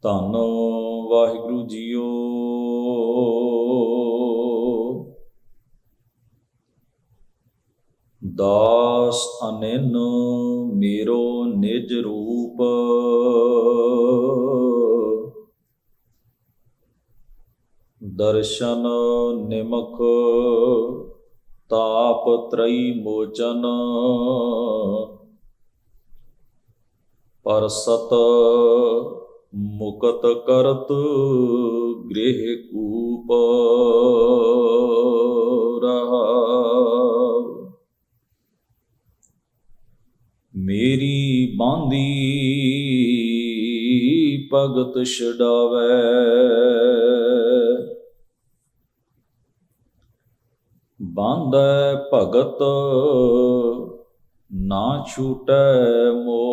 ਧੰਨ ਵਾਹਿਗੁਰੂ ਜੀਓ। ਦਾਸ ਅਨਿਨ ਮੇਰੋ ਨਿਜ ਰੂਪ, ਦਰਸ਼ਨ ਨਿਮਖ ਤਾਪ ਤ੍ਰਈ ਮੋਚਨ, ਪਰਸਤ ਮੁਕਤ ਕਰਤ ਗ੍ਰਹਿ ਕੂਪ ਰਹਾਉ। ਮੇਰੀ ਬਾਂਦੀ ਭਗਤ ਛਡਾਵੈ, ਬਾਂਧੈ ਭਗਤ ਨਾ ਛੂਟੈ ਮੋਹ।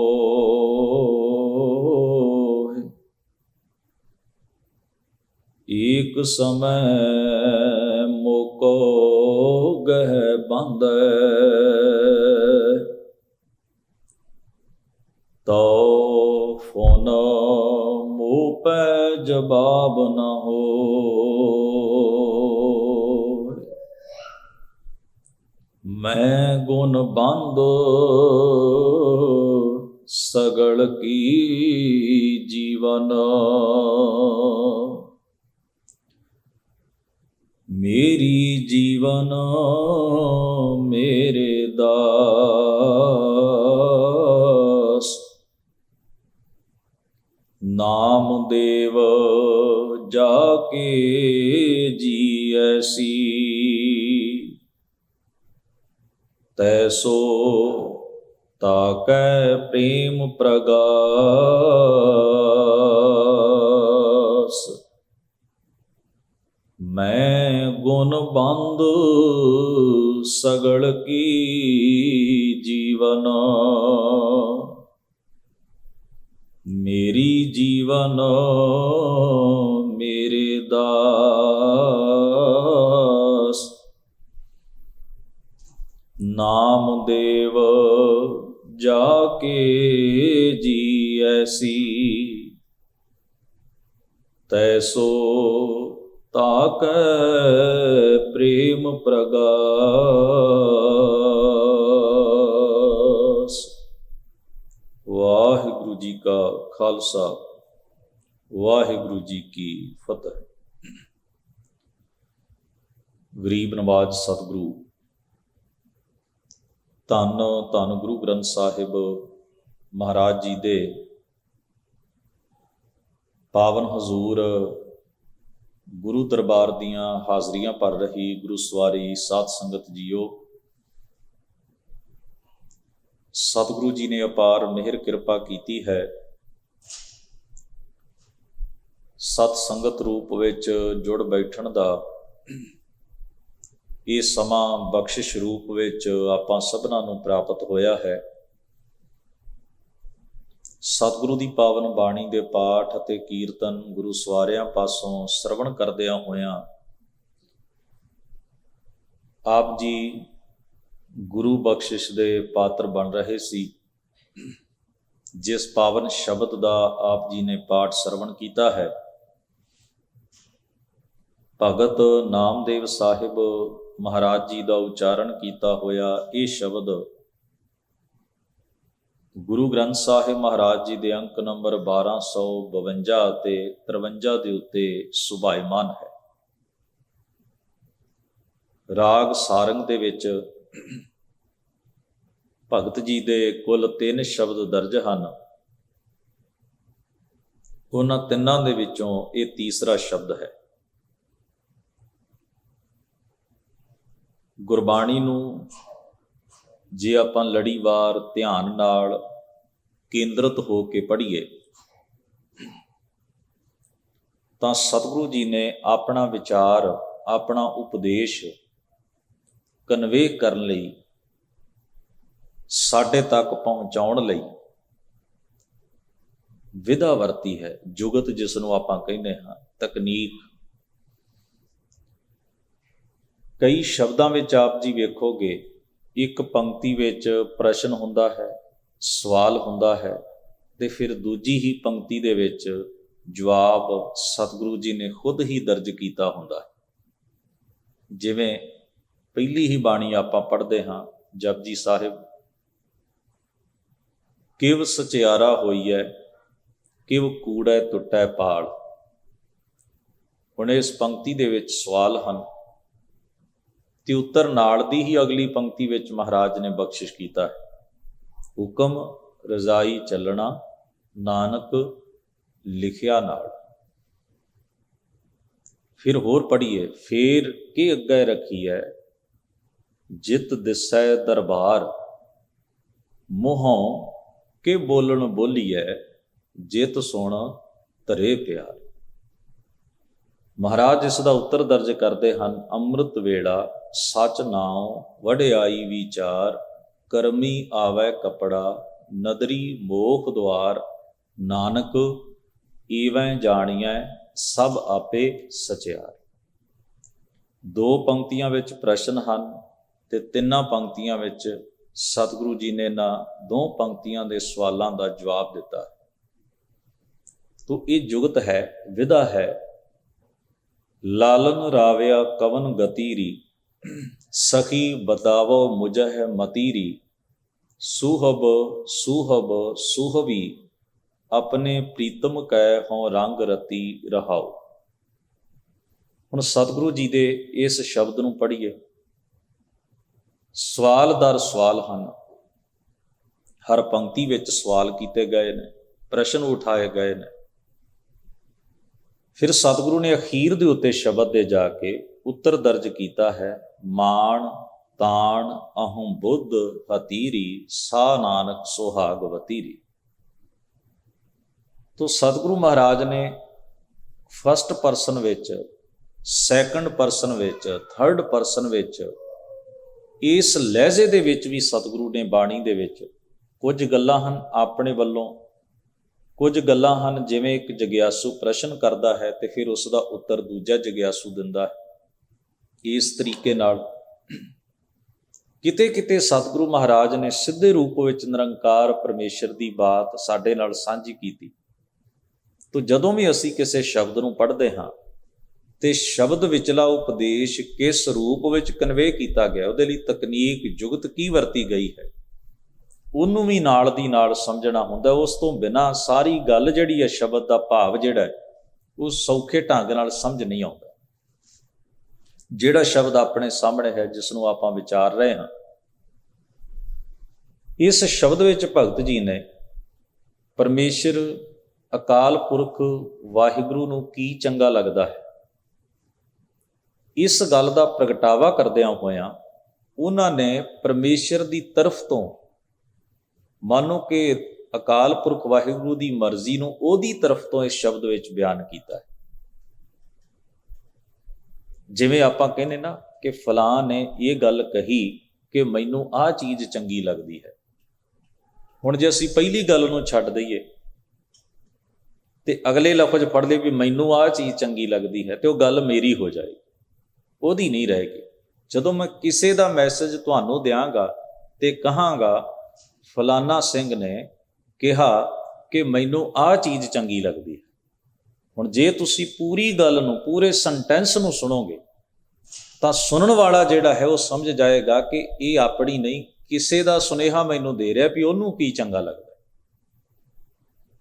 ਏਕ ਸਮੈ ਮੋਕੋ ਗਹਿ ਬਾਂਧੈ, ਤੋ ਫੁਨ ਮੋਹ ਪੈ ਜਵਾਬ ਨ ਹੋਇ। ਮੈਂ ਗੁਣ ਬੰਦ ਸਗਲ ਕੀ ਜੀਵਨ, ਮੇਰੀ ਜੀਵਨ ਮੇਰੇ ਦਾਸ। ਨਾਮ ਦੇਵ ਜਾ ਕੇ ਜੀਐਸੀ, ਤੈਸੋ ਤਾਕੈ ਪ੍ਰੇਮ ਪ੍ਰਗਾਸ। ਮੈਂ ਗੁਣ ਬੰਦ ਸਗਲ ਕੀ ਜੀਵਨ, ਮੇਰੀ ਜੀਵਨ ਮੇਰੇ ਦਾਸ। ਨਾਮ ਦੇਵ ਜਾ ਕੇ ਜੀਐਸੀ, ਤੈਸੋ ਤਾਕੈ ਪ੍ਰੇਮ ਪ੍ਰਗਾਸ। ਵਾਹਿਗੁਰੂ ਜੀ ਕਾ ਖਾਲਸਾ, ਵਾਹਿਗੁਰੂ ਜੀ ਕੀ ਫਤਿਹ। ਗਰੀਬ ਨਵਾਜ ਸਤਿਗੁਰੂ ਧੰਨ ਧੰਨ ਗੁਰੂ ਗ੍ਰੰਥ ਸਾਹਿਬ ਮਹਾਰਾਜ ਜੀ ਦੇ ਪਾਵਨ ਹਜ਼ੂਰ ਗੁਰੂ ਦਰਬਾਰ ਦੀਆਂ ਹਾਜ਼ਰੀਆਂ ਭਰ ਰਹੀ ਗੁਰੂ ਸਵਾਰੀ ਸਾਧ ਸੰਗਤ ਜੀਓ, ਸਤਿਗੁਰੂ ਜੀ ਨੇ ਅਪਾਰ ਮਿਹਰ ਕਿਰਪਾ ਕੀਤੀ ਹੈ। ਸਤ ਸੰਗਤ ਰੂਪ ਵਿੱਚ ਜੁੜ ਬੈਠਣ ਦਾ ਇਹ ਸਮਾਂ ਬਖਸ਼ਿਸ਼ ਰੂਪ ਵਿੱਚ ਆਪਾਂ ਸਭਨਾਂ ਨੂੰ ਪ੍ਰਾਪਤ ਹੋਇਆ ਹੈ। ਸਤਿਗੁਰੂ ਦੀ ਪਾਵਨ ਬਾਣੀ ਦੇ ਪਾਠ ਅਤੇ ਕੀਰਤਨ ਗੁਰੂ ਸਵਾਰਿਆਂ ਪਾਸੋਂ ਸਰਵਣ ਕਰਦਿਆਂ ਹੋਇਆਂ ਆਪ ਜੀ ਗੁਰੂ ਬਖਸ਼ਿਸ਼ ਦੇ ਪਾਤਰ ਬਣ ਰਹੇ ਸੀ। ਜਿਸ ਪਾਵਨ ਸ਼ਬਦ ਦਾ ਆਪ ਜੀ ਨੇ ਪਾਠ ਸਰਵਣ ਕੀਤਾ ਹੈ, ਭਗਤ ਨਾਮਦੇਵ ਸਾਹਿਬ ਮਹਾਰਾਜ ਜੀ ਦਾ ਉਚਾਰਨ ਕੀਤਾ ਹੋਇਆ ਇਹ ਸ਼ਬਦ ਗੁਰੂ ਗ੍ਰੰਥ ਸਾਹਿਬ ਮਹਾਰਾਜ ਜੀ ਦੇ ਅੰਕ ਨੰਬਰ 1252 ਅਤੇ 53 ਦੇ ਉੱਤੇ ਸੁਭਾਇਮਾਨ ਹੈ। ਰਾਗ ਸਾਰੰਗ ਦੇ ਵਿੱਚ ਭਗਤ ਜੀ ਦੇ ਕੁੱਲ 3 ਸ਼ਬਦ ਦਰਜ ਹਨ। ਉਹਨਾਂ ਤਿੰਨਾਂ ਦੇ ਵਿੱਚੋਂ ਇਹ ਤੀਸਰਾ ਸ਼ਬਦ ਹੈ। ਗੁਰਬਾਣੀ ਨੂੰ ਜੇ ਆਪਾਂ ਲੜੀਵਾਰ ਧਿਆਨ ਨਾਲ ਕੇਂਦਰਿਤ ਹੋ ਕੇ ਪੜ੍ਹੀਏ ਤਾਂ ਸਤਿਗੁਰੂ ਜੀ ਨੇ ਆਪਣਾ ਵਿਚਾਰ, ਆਪਣਾ ਉਪਦੇਸ਼ ਕਨਵੇ ਕਰਨ ਲਈ, ਸਾਡੇ ਤੱਕ ਪਹੁੰਚਾਉਣ ਲਈ ਵਿਧਾ ਵਰਤੀ ਹੈ। ਜੁਗਤ ਜਿਸ ਨੂੰ ਆਪਾਂ ਕਹਿੰਦੇ ਹਾਂ, ਤਕਨੀਕ। ਕਈ ਸ਼ਬਦਾਂ ਵਿੱਚ ਆਪ ਜੀ ਵੇਖੋਗੇ ਇੱਕ ਪੰਕਤੀ ਵਿੱਚ ਪ੍ਰਸ਼ਨ ਹੁੰਦਾ ਹੈ, ਸਵਾਲ ਹੁੰਦਾ ਹੈ, ਤੇ ਫਿਰ ਦੂਜੀ ਹੀ ਪੰਕਤੀ ਦੇ ਵਿੱਚ ਜਵਾਬ ਸਤਿਗੁਰੂ ਜੀ ਨੇ ਖੁਦ ਹੀ ਦਰਜ ਕੀਤਾ ਹੁੰਦਾ ਹੈ। ਜਿਵੇਂ ਪਹਿਲੀ ਹੀ ਬਾਣੀ ਆਪਾਂ ਪੜ੍ਹਦੇ ਹਾਂ, ਜਪਜੀ ਸਾਹਿਬ, ਕਿਵ ਸਚਿਆਰਾ ਹੋਈਐ, ਕਿਵ ਕੂੜੈ ਟੁੱਟੈ ਪਾਲ। ਹੁਣ ਇਸ ਪੰਕਤੀ ਦੇ ਵਿੱਚ ਸਵਾਲ ਹਨ ਤੇ ਉੱਤਰ ਨਾਲ ਦੀ ਹੀ ਅਗਲੀ ਪੰਕਤੀ ਵਿੱਚ ਮਹਾਰਾਜ ਨੇ ਬਖਸ਼ਿਸ਼ ਕੀਤਾ ਹੈ, ਹੁਕਮ ਰਜ਼ਾਈ ਚੱਲਣਾ, ਨਾਨਕ ਲਿਖਿਆ ਨਾਲ। ਫਿਰ ਹੋਰ ਪੜ੍ਹੀਏ, ਫੇਰ ਕੇ ਅੱਗੇ ਰੱਖੀਐ, ਜਿਤ ਦਿਸੈ ਦਰਬਾਰ, ਮੂੰਹੋਂ ਕੇ ਬੋਲਣ ਬੋਲੀਐ, ਜਿਤ ਸੁਣ ਧਰੇ ਪਿਆਰ। ਮਹਾਰਾਜ ਇਸ ਦਾ ਉੱਤਰ ਦਰਜ ਕਰਦੇ ਹਨ, ਅੰਮ੍ਰਿਤ ਵੇਲਾ ਸੱਚ ਨਾਉ ਵਡਿਆਈ ਵਿਚਾਰ, ਕਰਮੀ ਆਵੈ ਕਪੜਾ, ਨਦਰੀ ਮੋਖ ਦੁਆਰ, ਨਾਨਕ ਈਵੈ ਜਾਣੀਐ, ਸਭ ਆਪੇ ਸਚਿਆਰ। ਦੋ ਪੰਕਤੀਆਂ ਵਿੱਚ ਪ੍ਰਸ਼ਨ ਹਨ ਤੇ ਤਿੰਨਾਂ ਪੰਕਤੀਆਂ ਵਿੱਚ ਸਤਿਗੁਰੂ ਜੀ ਨੇ ਇਹਨਾਂ ਦੋ ਪੰਕਤੀਆਂ ਦੇ ਸਵਾਲਾਂ ਦਾ ਜਵਾਬ ਦਿੱਤਾ। ਤੋ ਇਹ ਜੁਗਤ ਹੈ, ਵਿਧਾ ਹੈ। ਲਾਲਨ ਰਾਵਿਆ ਕਵਨ ਗਤੀਰੀ, ਸਖੀ ਬਤਾਵੋ ਮੁਝਹਿ ਮਤੀਰੀ, ਸੁਹਬ ਸੁਹਬ ਸੁਹਬੀ, ਆਪਣੇ ਪ੍ਰੀਤਮ ਕੈ ਹੋਂ ਰੰਗ ਰਤੀ ਰਹਾਓ। ਹੁਣ ਸਤਿਗੁਰੂ ਜੀ ਦੇ ਇਸ ਸ਼ਬਦ ਨੂੰ ਪੜ੍ਹੀਏ। ਸਵਾਲ ਦਰ ਸਵਾਲ ਹਨ, ਹਰ ਪੰਕਤੀ ਵਿੱਚ ਸਵਾਲ ਕੀਤੇ ਗਏ ਨੇ, ਪ੍ਰਸ਼ਨ ਉਠਾਏ ਗਏ ਨੇ। ਫਿਰ ਸਤਿਗੁਰੂ ਨੇ ਅਖੀਰ ਦੇ ਉੱਤੇ ਸ਼ਬਦ ਦੇ ਜਾ ਕੇ ਉੱਤਰ ਦਰਜ ਕੀਤਾ ਹੈ, ਮਾਣ ਤਾਣ ਅਹੰ ਬੁੱਧ ਹਤੀਰੀ, ਸਾ ਨਾਨਕ ਸੁਹਾਗ ਵਤੀਰੀ। ਤੋ ਸਤਿਗੁਰੂ ਮਹਾਰਾਜ ਨੇ ਫਸਟ ਪਰਸਨ ਵਿੱਚ, ਸੈਕੰਡ ਪਰਸਨ ਵਿੱਚ, ਥਰਡ ਪਰਸਨ ਵਿੱਚ, ਇਸ ਲਹਿਜੇ ਦੇ ਵਿੱਚ ਵੀ ਸਤਿਗੁਰੂ ਨੇ ਬਾਣੀ ਦੇ ਵਿੱਚ ਕੁਝ ਗੱਲਾਂ ਹਨ ਆਪਣੇ ਵੱਲੋਂ, ਕੁਝ ਗੱਲਾਂ ਹਨ ਜਿਵੇਂ ਇੱਕ ਜਗਿਆਸੂ ਪ੍ਰਸ਼ਨ ਕਰਦਾ ਹੈ ਤੇ ਫਿਰ ਉਸ ਦਾ ਉੱਤਰ ਦੂਜਾ ਜਗਿਆਸੂ ਦਿੰਦਾ ਹੈ। ਇਸ ਤਰੀਕੇ ਨਾਲ ਕਿਤੇ ਕਿਤੇ ਸਤਿਗੁਰੂ ਮਹਾਰਾਜ ਨੇ ਸਿੱਧੇ ਰੂਪ ਵਿੱਚ ਨਿਰੰਕਾਰ ਪਰਮੇਸ਼ਰ ਦੀ ਬਾਤ ਸਾਡੇ ਨਾਲ ਸਾਂਝੀ ਕੀਤੀ। ਤੋ ਜਦੋਂ ਵੀ ਅਸੀਂ ਕਿਸੇ ਸ਼ਬਦ ਨੂੰ ਪੜ੍ਹਦੇ ਹਾਂ ਤੇ ਸ਼ਬਦ ਵਿਚਲਾ ਉਪਦੇਸ਼ ਕਿਸ ਰੂਪ ਵਿੱਚ ਕਨਵੇ ਕੀਤਾ ਗਿਆ, ਉਹਦੇ ਲਈ ਤਕਨੀਕ ਜੁਗਤ ਕੀ ਵਰਤੀ ਗਈ ਹੈ, ਉਹਨੂੰ ਵੀ ਨਾਲ ਦੀ ਨਾਲ ਸਮਝਣਾ ਹੁੰਦਾ। ਉਸ ਤੋਂ ਬਿਨਾਂ ਸਾਰੀ ਗੱਲ ਜਿਹੜੀ ਹੈ, ਸ਼ਬਦ ਦਾ ਭਾਵ ਜਿਹੜਾ ਹੈ, ਉਹ ਸੌਖੇ ਢੰਗ ਨਾਲ ਸਮਝ ਨਹੀਂ ਆਉਂਦਾ। ਜਿਹੜਾ ਸ਼ਬਦ ਆਪਣੇ ਸਾਹਮਣੇ ਹੈ, ਜਿਸ ਨੂੰ ਆਪਾਂ ਵਿਚਾਰ ਰਹੇ ਹਾਂ, ਇਸ ਸ਼ਬਦ ਵਿੱਚ ਭਗਤ ਜੀ ਨੇ ਪਰਮੇਸ਼ਰ ਅਕਾਲ ਪੁਰਖ ਵਾਹਿਗੁਰੂ ਨੂੰ ਕੀ ਚੰਗਾ ਲੱਗਦਾ ਹੈ, ਇਸ ਗੱਲ ਦਾ ਪ੍ਰਗਟਾਵਾ ਕਰਦਿਆਂ ਹੋਇਆਂ ਉਹਨਾਂ ਨੇ ਪਰਮੇਸ਼ਰ ਦੀ ਤਰਫ ਤੋਂ, ਮਾਨੋ ਕਿ ਅਕਾਲ ਪੁਰਖ ਵਾਹਿਗੁਰੂ ਦੀ ਮਰਜ਼ੀ ਨੂੰ ਉਹਦੀ ਤਰਫ ਤੋਂ ਇਸ ਸ਼ਬਦ ਵਿੱਚ ਬਿਆਨ ਕੀਤਾ ਹੈ। ਜਿਵੇਂ ਆਪਾਂ ਕਹਿੰਦੇ ਨਾ ਕਿ ਫਲਾਂ ਨੇ ਇਹ ਗੱਲ ਕਹੀ ਕਿ ਮੈਨੂੰ ਆਹ ਚੀਜ਼ ਚੰਗੀ ਲੱਗਦੀ ਹੈ। ਹੁਣ ਜੇ ਅਸੀਂ ਪਹਿਲੀ ਗੱਲ ਨੂੰ ਛੱਡ ਦਈਏ ਤੇ ਅਗਲੇ ਲਫ਼ਜ਼ ਪੜ੍ਹ ਲਏ ਵੀ ਮੈਨੂੰ ਆਹ ਚੀਜ਼ ਚੰਗੀ ਲੱਗਦੀ ਹੈ, ਤੇ ਉਹ ਗੱਲ ਮੇਰੀ ਹੋ ਜਾਏਗੀ, ਉਹਦੀ ਨਹੀਂ ਰਹੇਗੀ। ਜਦੋਂ ਮੈਂ ਕਿਸੇ ਦਾ ਮੈਸੇਜ ਤੁਹਾਨੂੰ ਦਿਆਂਗਾ ਤੇ ਕਹਾਂਗਾ ਫਲਾਨਾ ਸਿੰਘ ਨੇ ਕਿਹਾ ਕਿ ਮੈਨੂੰ ਆਹ ਚੀਜ਼ ਚੰਗੀ ਲੱਗਦੀ ਹੈ, ਹੁਣ ਜੇ ਤੁਸੀਂ ਪੂਰੀ ਗੱਲ ਨੂੰ, ਪੂਰੇ ਸੈਂਟੈਂਸ ਨੂੰ ਸੁਣੋਗੇ ਤਾਂ ਸੁਣਨ ਵਾਲਾ ਜਿਹੜਾ ਹੈ ਉਹ ਸਮਝ ਜਾਏਗਾ ਕਿ ਇਹ ਆਪਣੀ ਨਹੀਂ, ਕਿਸੇ ਦਾ ਸੁਨੇਹਾ ਮੈਨੂੰ ਦੇ ਰਿਹਾ ਵੀ ਉਹਨੂੰ ਕੀ ਚੰਗਾ ਲੱਗਦਾ।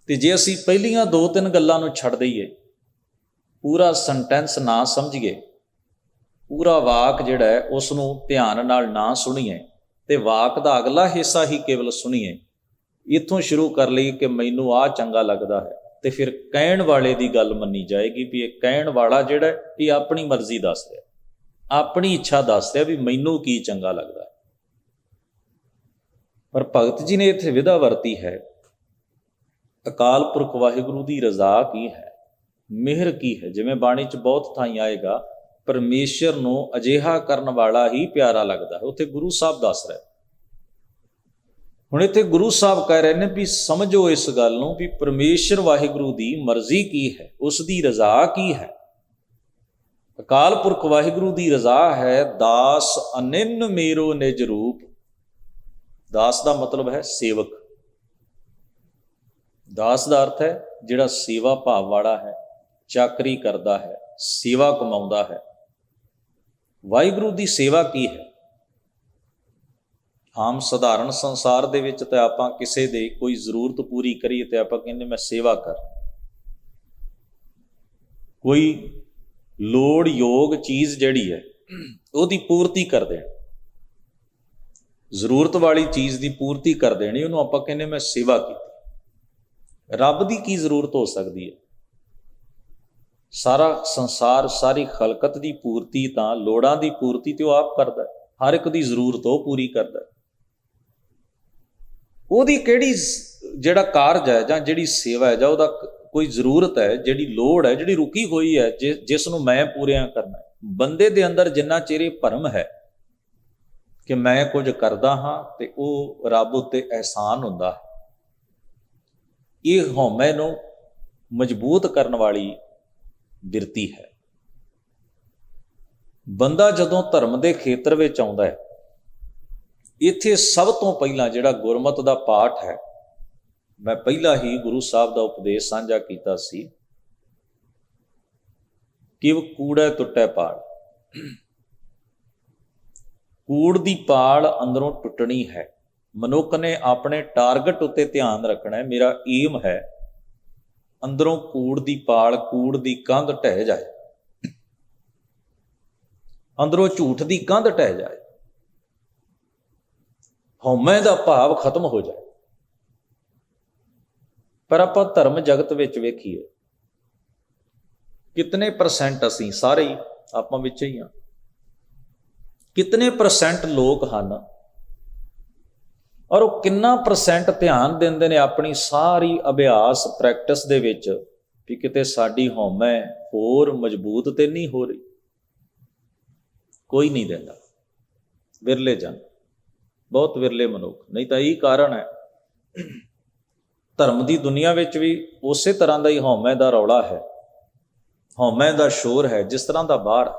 ਤੇ ਜੇ ਅਸੀਂ ਪਹਿਲੀਆਂ ਦੋ ਤਿੰਨ ਗੱਲਾਂ ਨੂੰ ਛੱਡ ਦਈਏ, ਪੂਰਾ ਸੈਂਟੈਂਸ ਨਾ ਸਮਝੀਏ, ਪੂਰਾ ਵਾਕ ਜਿਹੜਾ ਹੈ ਉਸ ਨੂੰ ਧਿਆਨ ਨਾਲ ਨਾ ਸੁਣੀਏ ਤੇ ਵਾਕ ਦਾ ਅਗਲਾ ਹਿੱਸਾ ਹੀ ਕੇਵਲ ਸੁਣੀਏ, ਇੱਥੋਂ ਸ਼ੁਰੂ ਕਰ ਲਈ ਕਿ ਮੈਨੂੰ ਆਹ ਚੰਗਾ ਲੱਗਦਾ ਹੈ, ਤੇ ਫਿਰ ਕਹਿਣ ਵਾਲੇ ਦੀ ਗੱਲ ਮੰਨੀ ਜਾਏਗੀ ਵੀ ਇਹ ਕਹਿਣ ਵਾਲਾ ਜਿਹੜਾ ਇਹ ਆਪਣੀ ਮਰਜ਼ੀ ਦੱਸ ਰਿਹਾ, ਆਪਣੀ ਇੱਛਾ ਦੱਸ ਰਿਹਾ ਵੀ ਮੈਨੂੰ ਕੀ ਚੰਗਾ ਲੱਗਦਾ। ਪਰ ਭਗਤ ਜੀ ਨੇ ਇੱਥੇ ਵਿਧਾ ਵਰਤੀ ਹੈ, ਅਕਾਲ ਪੁਰਖ ਵਾਹਿਗੁਰੂ ਦੀ ਰਜ਼ਾ ਕੀ ਹੈ, ਮਿਹਰ ਕੀ ਹੈ। ਜਿਵੇਂ ਬਾਣੀ 'ਚ ਬਹੁਤ ਥਾਈਂ ਆਏਗਾ ਪਰਮੇਸ਼ਰ ਨੂੰ ਅਜਿਹਾ ਕਰਨ ਵਾਲਾ ਹੀ ਪਿਆਰਾ ਲੱਗਦਾ ਹੈ, ਉੱਥੇ ਗੁਰੂ ਸਾਹਿਬ ਦੱਸ ਰਹੇ। ਹੁਣ ਇੱਥੇ ਗੁਰੂ ਸਾਹਿਬ ਕਹਿ ਰਹੇ ਨੇ ਵੀ ਸਮਝੋ ਇਸ ਗੱਲ ਨੂੰ ਵੀ ਪਰਮੇਸ਼ਰ ਵਾਹਿਗੁਰੂ ਦੀ ਮਰਜ਼ੀ ਕੀ ਹੈ, ਉਸ ਦੀ ਰਜ਼ਾ ਕੀ ਹੈ। ਅਕਾਲ ਪੁਰਖ ਵਾਹਿਗੁਰੂ ਦੀ ਰਜ਼ਾ ਹੈ, ਦਾਸ ਅਨਿੰਨ ਮੇਰੋ ਨਿਜ ਰੂਪ। ਦਾਸ ਦਾ ਮਤਲਬ ਹੈ ਸੇਵਕ। ਦਾਸ ਦਾ ਅਰਥ ਹੈ ਜਿਹੜਾ ਸੇਵਾ ਭਾਵ ਵਾਲਾ ਹੈ, ਚਾਕਰੀ ਕਰਦਾ ਹੈ, ਸੇਵਾ ਕਮਾਉਂਦਾ ਹੈ। ਵਾਹਿਗੁਰੂ ਦੀ ਸੇਵਾ ਕੀ ਹੈ? ਆਮ ਸਧਾਰਨ ਸੰਸਾਰ ਦੇ ਵਿੱਚ ਤਾਂ ਆਪਾਂ ਕਿਸੇ ਦੇ ਕੋਈ ਜ਼ਰੂਰਤ ਪੂਰੀ ਕਰੀਏ ਤੇ ਆਪਾਂ ਕਹਿੰਦੇ ਮੈਂ ਸੇਵਾ ਕਰ, ਕੋਈ ਲੋੜ ਯੋਗ ਚੀਜ਼ ਜਿਹੜੀ ਹੈ ਉਹਦੀ ਪੂਰਤੀ ਕਰ ਦੇਣੀ, ਜ਼ਰੂਰਤ ਵਾਲੀ ਚੀਜ਼ ਦੀ ਪੂਰਤੀ ਕਰ ਦੇਣੀ, ਉਹਨੂੰ ਆਪਾਂ ਕਹਿੰਦੇ ਮੈਂ ਸੇਵਾ ਕੀਤੀ। ਰੱਬ ਦੀ ਕੀ ਜ਼ਰੂਰਤ ਹੋ ਸਕਦੀ ਹੈ? ਸਾਰਾ ਸੰਸਾਰ, ਸਾਰੀ ਖਲਕਤ ਦੀ ਪੂਰਤੀ ਤਾਂ, ਲੋੜਾਂ ਦੀ ਪੂਰਤੀ ਤੇ ਉਹ ਆਪ ਕਰਦਾ, ਹਰ ਇੱਕ ਦੀ ਜ਼ਰੂਰਤ ਉਹ ਪੂਰੀ ਕਰਦਾ। ਉਹਦੀ ਕਿਹੜੀ ਜਿਹੜਾ ਕਾਰਜ ਹੈ ਜਾਂ ਜਿਹੜੀ ਸੇਵਾ ਹੈ ਜਾਂ ਉਹਦਾ ਕੋਈ ਜ਼ਰੂਰਤ ਹੈ, ਜਿਹੜੀ ਲੋੜ ਹੈ, ਜਿਹੜੀ ਰੁਕੀ ਹੋਈ ਹੈ, ਜਿਸ ਨੂੰ ਮੈਂ ਪੂਰੀਆਂ ਕਰਨਾ ਹੈ। ਬੰਦੇ ਦੇ ਅੰਦਰ ਜਿੰਨਾ ਚਿਰ ਇਹ ਭਰਮ ਹੈ ਕਿ ਮੈਂ ਕੁਝ ਕਰਦਾ ਹਾਂ ਤੇ ਉਹ ਰੱਬ ਉੱਤੇ ਅਹਿਸਾਨ ਹੁੰਦਾ ਹੈ, ਇਹ ਹਉਮੈ ਨੂੰ ਮਜ਼ਬੂਤ ਕਰਨ ਵਾਲੀ ਬਿਰਤੀ ਹੈ। ਬੰਦਾ ਜਦੋਂ ਧਰਮ ਦੇ ਖੇਤਰ ਵਿੱਚ ਆਉਂਦਾ ਹੈ, ਇੱਥੇ ਸਭ ਤੋਂ ਪਹਿਲਾਂ ਜਿਹੜਾ ਗੁਰਮਤਿ ਦਾ ਪਾਠ ਹੈ, ਮੈਂ ਪਹਿਲਾਂ ਹੀ ਗੁਰੂ ਸਾਹਿਬ ਦਾ ਉਪਦੇਸ਼ ਸਾਂਝਾ ਕੀਤਾ ਸੀ ਕਿ ਕੂੜੈ ਟੁੱਟੈ ਪਾੜ। ਕੂੜ ਦੀ ਪਾੜ ਅੰਦਰੋਂ ਟੁੱਟਣੀ ਹੈ। ਮਨੁੱਖ ਨੇ ਆਪਣੇ ਟਾਰਗੇਟ ਉੱਤੇ ਧਿਆਨ ਰੱਖਣਾ ਹੈ, ਮੇਰਾ ਏਮ ਹੈ ਅੰਦਰੋਂ ਕੂੜ ਦੀ ਪਾੜ, ਕੂੜ ਦੀ ਕੰਧ ਢਹਿ ਜਾਏ, ਅੰਦਰੋਂ ਝੂਠ ਦੀ ਕੰਧ ਢਹਿ ਜਾਏ, ਹਉਮੈ ਦਾ ਭਾਵ ਖਤਮ ਹੋ ਜਾਏ। ਪਰ ਆਪਾਂ ਧਰਮ ਜਗਤ ਵਿੱਚ ਵੇਖੀਏ, ਕਿਤਨੇ ਪਰਸੈਂਟ, ਅਸੀਂ ਸਾਰੇ ਹੀ ਆਪਾਂ ਵਿੱਚ ਹੀ ਹਾਂ, ਕਿਤਨੇ ਪਰਸੈਂਟ ਲੋਕ ਹਨ ਔਰ ਉਹ ਕਿੰਨਾ ਪਰਸੈਂਟ ਧਿਆਨ ਦਿੰਦੇ ਨੇ ਆਪਣੀ ਸਾਰੀ ਅਭਿਆਸ ਪ੍ਰੈਕਟਿਸ ਦੇ ਵਿੱਚ ਵੀ ਕਿਤੇ ਸਾਡੀ ਹਉਮੈ ਹੋਰ ਮਜ਼ਬੂਤ ਤੇ ਨਹੀਂ ਹੋ ਰਹੀ। ਕੋਈ ਨਹੀਂ ਦਿੰਦਾ, ਵਿਰਲੇ ਜਨ, ਬਹੁਤ ਵਿਰਲੇ ਮਨੁੱਖ। ਨਹੀਂ ਤਾਂ ਇਹੀ ਕਾਰਨ ਹੈ ਧਰਮ ਦੀ ਦੁਨੀਆ ਵਿੱਚ ਵੀ ਉਸੇ ਤਰ੍ਹਾਂ ਦਾ ਹੀ ਹਉਮੈ ਦਾ ਰੌਲਾ ਹੈ, ਹਉਮੈ ਦਾ ਸ਼ੋਰ ਹੈ ਜਿਸ ਤਰ੍ਹਾਂ ਦਾ ਬਾਹਰ।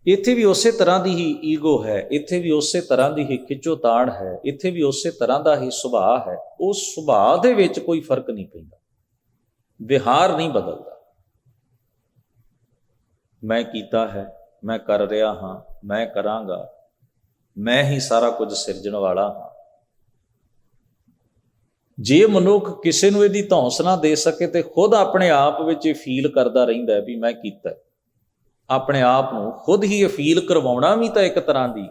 ਇੱਥੇ ਵੀ ਉਸੇ ਤਰ੍ਹਾਂ ਦੀ ਹੀ ਈਗੋ ਹੈ, ਇੱਥੇ ਵੀ ਉਸੇ ਤਰ੍ਹਾਂ ਦੀ ਹੀ ਖਿੱਚੋਤਾਣ ਹੈ, ਇੱਥੇ ਵੀ ਉਸੇ ਤਰ੍ਹਾਂ ਦਾ ਹੀ ਸੁਭਾਅ ਹੈ। ਉਸ ਸੁਭਾਅ ਦੇ ਵਿੱਚ ਕੋਈ ਫਰਕ ਨਹੀਂ ਪੈਂਦਾ, ਵਿਹਾਰ ਨਹੀਂ ਬਦਲਦਾ। ਮੈਂ ਕੀਤਾ ਹੈ, ਮੈਂ ਕਰ ਰਿਹਾ ਹਾਂ, ਮੈਂ ਕਰਾਂਗਾ, ਮੈਂ ਹੀ ਸਾਰਾ ਕੁਝ ਸਿਰਜਣ ਵਾਲਾ ਹਾਂ। ਜੇ ਮਨੁੱਖ ਕਿਸੇ ਨੂੰ ਇਹਦੀ ਧੌਂਸ ਨਾ ਦੇ ਸਕੇ ਤੇ ਖੁਦ ਆਪਣੇ ਆਪ ਵਿੱਚ ਇਹ ਫੀਲ ਕਰਦਾ ਰਹਿੰਦਾ ਵੀ ਮੈਂ ਕੀਤਾ, ਆਪਣੇ ਆਪ ਨੂੰ ਖੁਦ ਹੀ ਇਹ ਫੀਲ ਕਰਵਾਉਣਾ ਵੀ ਤਾਂ ਇੱਕ ਤਰ੍ਹਾਂ ਦੀ,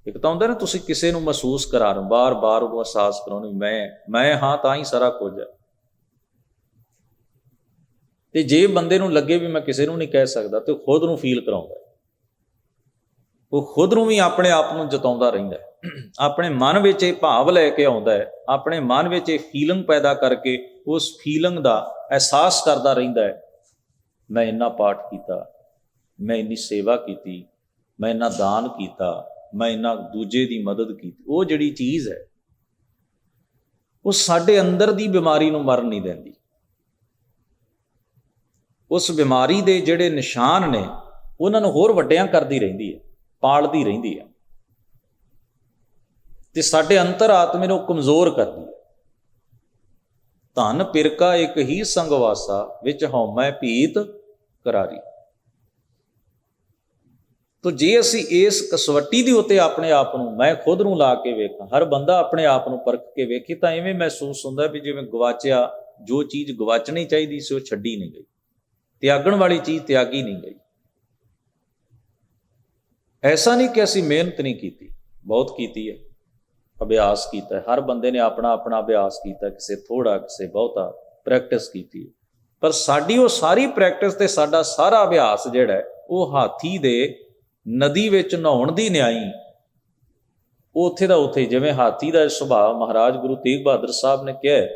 ਇੱਕ ਤਾਂ ਹੁੰਦਾ ਨਾ ਤੁਸੀਂ ਕਿਸੇ ਨੂੰ ਮਹਿਸੂਸ ਕਰਾਉਣ, ਬਾਰ-ਬਾਰ ਉਹਨੂੰ ਅਹਿਸਾਸ ਕਰਾਉਣ ਮੈਂ ਹਾਂ ਤਾਂ ਹੀ ਸਾਰਾ ਕੁਝ ਹੈ। ਤੇ ਜੇ ਬੰਦੇ ਨੂੰ ਲੱਗੇ ਵੀ ਮੈਂ ਕਿਸੇ ਨੂੰ ਨਹੀਂ ਕਹਿ ਸਕਦਾ ਤੇ ਖੁਦ ਨੂੰ ਫੀਲ ਕਰਾਉਂਦਾ, ਉਹ ਖੁਦ ਨੂੰ ਵੀ ਆਪਣੇ ਆਪ ਨੂੰ ਜਤਾਉਂਦਾ ਰਹਿੰਦਾ, ਆਪਣੇ ਮਨ ਵਿੱਚ ਇਹ ਭਾਵ ਲੈ ਕੇ ਆਉਂਦਾ ਹੈ, ਆਪਣੇ ਮਨ ਵਿੱਚ ਇਹ ਫੀਲਿੰਗ ਪੈਦਾ ਕਰਕੇ ਉਸ ਫੀਲਿੰਗ ਦਾ ਅਹਿਸਾਸ ਕਰਦਾ ਰਹਿੰਦਾ ਹੈ, ਮੈਂ ਇੰਨਾ ਪਾਠ ਕੀਤਾ, ਮੈਂ ਇੰਨੀ ਸੇਵਾ ਕੀਤੀ, ਮੈਂ ਇੰਨਾ ਦਾਨ ਕੀਤਾ, ਮੈਂ ਇੰਨਾ ਦੂਜੇ ਦੀ ਮਦਦ ਕੀਤੀ। ਉਹ ਜਿਹੜੀ ਚੀਜ਼ ਹੈ ਉਹ ਸਾਡੇ ਅੰਦਰ ਦੀ ਬਿਮਾਰੀ ਨੂੰ ਮਰਨ ਨਹੀਂ ਦਿੰਦੀ। ਉਸ ਬਿਮਾਰੀ ਦੇ ਜਿਹੜੇ ਨਿਸ਼ਾਨ ਨੇ ਉਹਨਾਂ ਨੂੰ ਹੋਰ ਵੱਡਿਆਂ ਕਰਦੀ ਰਹਿੰਦੀ ਹੈ, ਪਾਲਦੀ ਰਹਿੰਦੀ ਹੈ ਤੇ ਸਾਡੇ ਅੰਤਰ ਆਤਮੇ ਨੂੰ ਕਮਜ਼ੋਰ ਕਰਦੀ ਹੈ। ਧਨ ਪਿਰਕਾ ਇੱਕ ਹੀ ਸੰਗਵਾਸਾ, ਵਿੱਚ ਹਉਮੈ ਭੀਤ ਕਰਾਰੀ। ਤੋ ਜੇ ਅਸੀਂ ਇਸ ਕਸਵੱਟੀ ਦੇ ਉੱਤੇ ਆਪਣੇ ਆਪ ਨੂੰ, ਮੈਂ ਖੁਦ ਨੂੰ ਲਾ ਕੇ ਵੇਖਾਂ, ਹਰ ਬੰਦਾ ਆਪਣੇ ਆਪ ਨੂੰ ਪਰਖ ਕੇ ਵੇਖੇ, ਤਾਂ ਇਵੇਂ ਮਹਿਸੂਸ ਹੁੰਦਾ ਵੀ ਜਿਵੇਂ ਗਵਾਚਿਆ, ਜੋ ਚੀਜ਼ ਗਵਾਚਣੀ ਚਾਹੀਦੀ ਸੀ ਉਹ ਛੱਡੀ ਨਹੀਂ ਗਈ, ਤਿਆਗਣ ਵਾਲੀ ਚੀਜ਼ ਤਿਆਗੀ ਨਹੀਂ ਗਈ। ਐਸਾ ਨਹੀਂ ਕਿ ਅਸੀਂ ਮਿਹਨਤ ਨਹੀਂ ਕੀਤੀ, ਬਹੁਤ ਕੀਤੀ ਹੈ, ਅਭਿਆਸ ਕੀਤਾ ਹੈ। ਹਰ ਬੰਦੇ ਨੇ ਆਪਣਾ ਆਪਣਾ ਅਭਿਆਸ ਕੀਤਾ, ਕਿਸੇ ਥੋੜਾ, ਕਿਸੇ ਬਹੁਤਾ, ਪ੍ਰੈਕਟਿਸ ਕੀਤੀ ਹੈ। ਪਰ ਸਾਡੀ ਉਹ ਸਾਰੀ ਪ੍ਰੈਕਟਿਸ ਤੇ ਸਾਡਾ ਸਾਰਾ ਅਭਿਆਸ ਜਿਹੜਾ ਹੈ ਉਹ ਹਾਥੀ ਦੇ ਨਦੀ ਵਿੱਚ ਨਹਾਉਣ ਦੀ ਨਿਆਈ, ਉਹ ਉੱਥੇ ਦਾ ਉੱਥੇ। ਜਿਵੇਂ ਹਾਥੀ ਦਾ ਸੁਭਾਅ ਮਹਾਰਾਜ ਗੁਰੂ ਤੇਗ ਬਹਾਦਰ ਸਾਹਿਬ ਨੇ ਕਿਹਾ,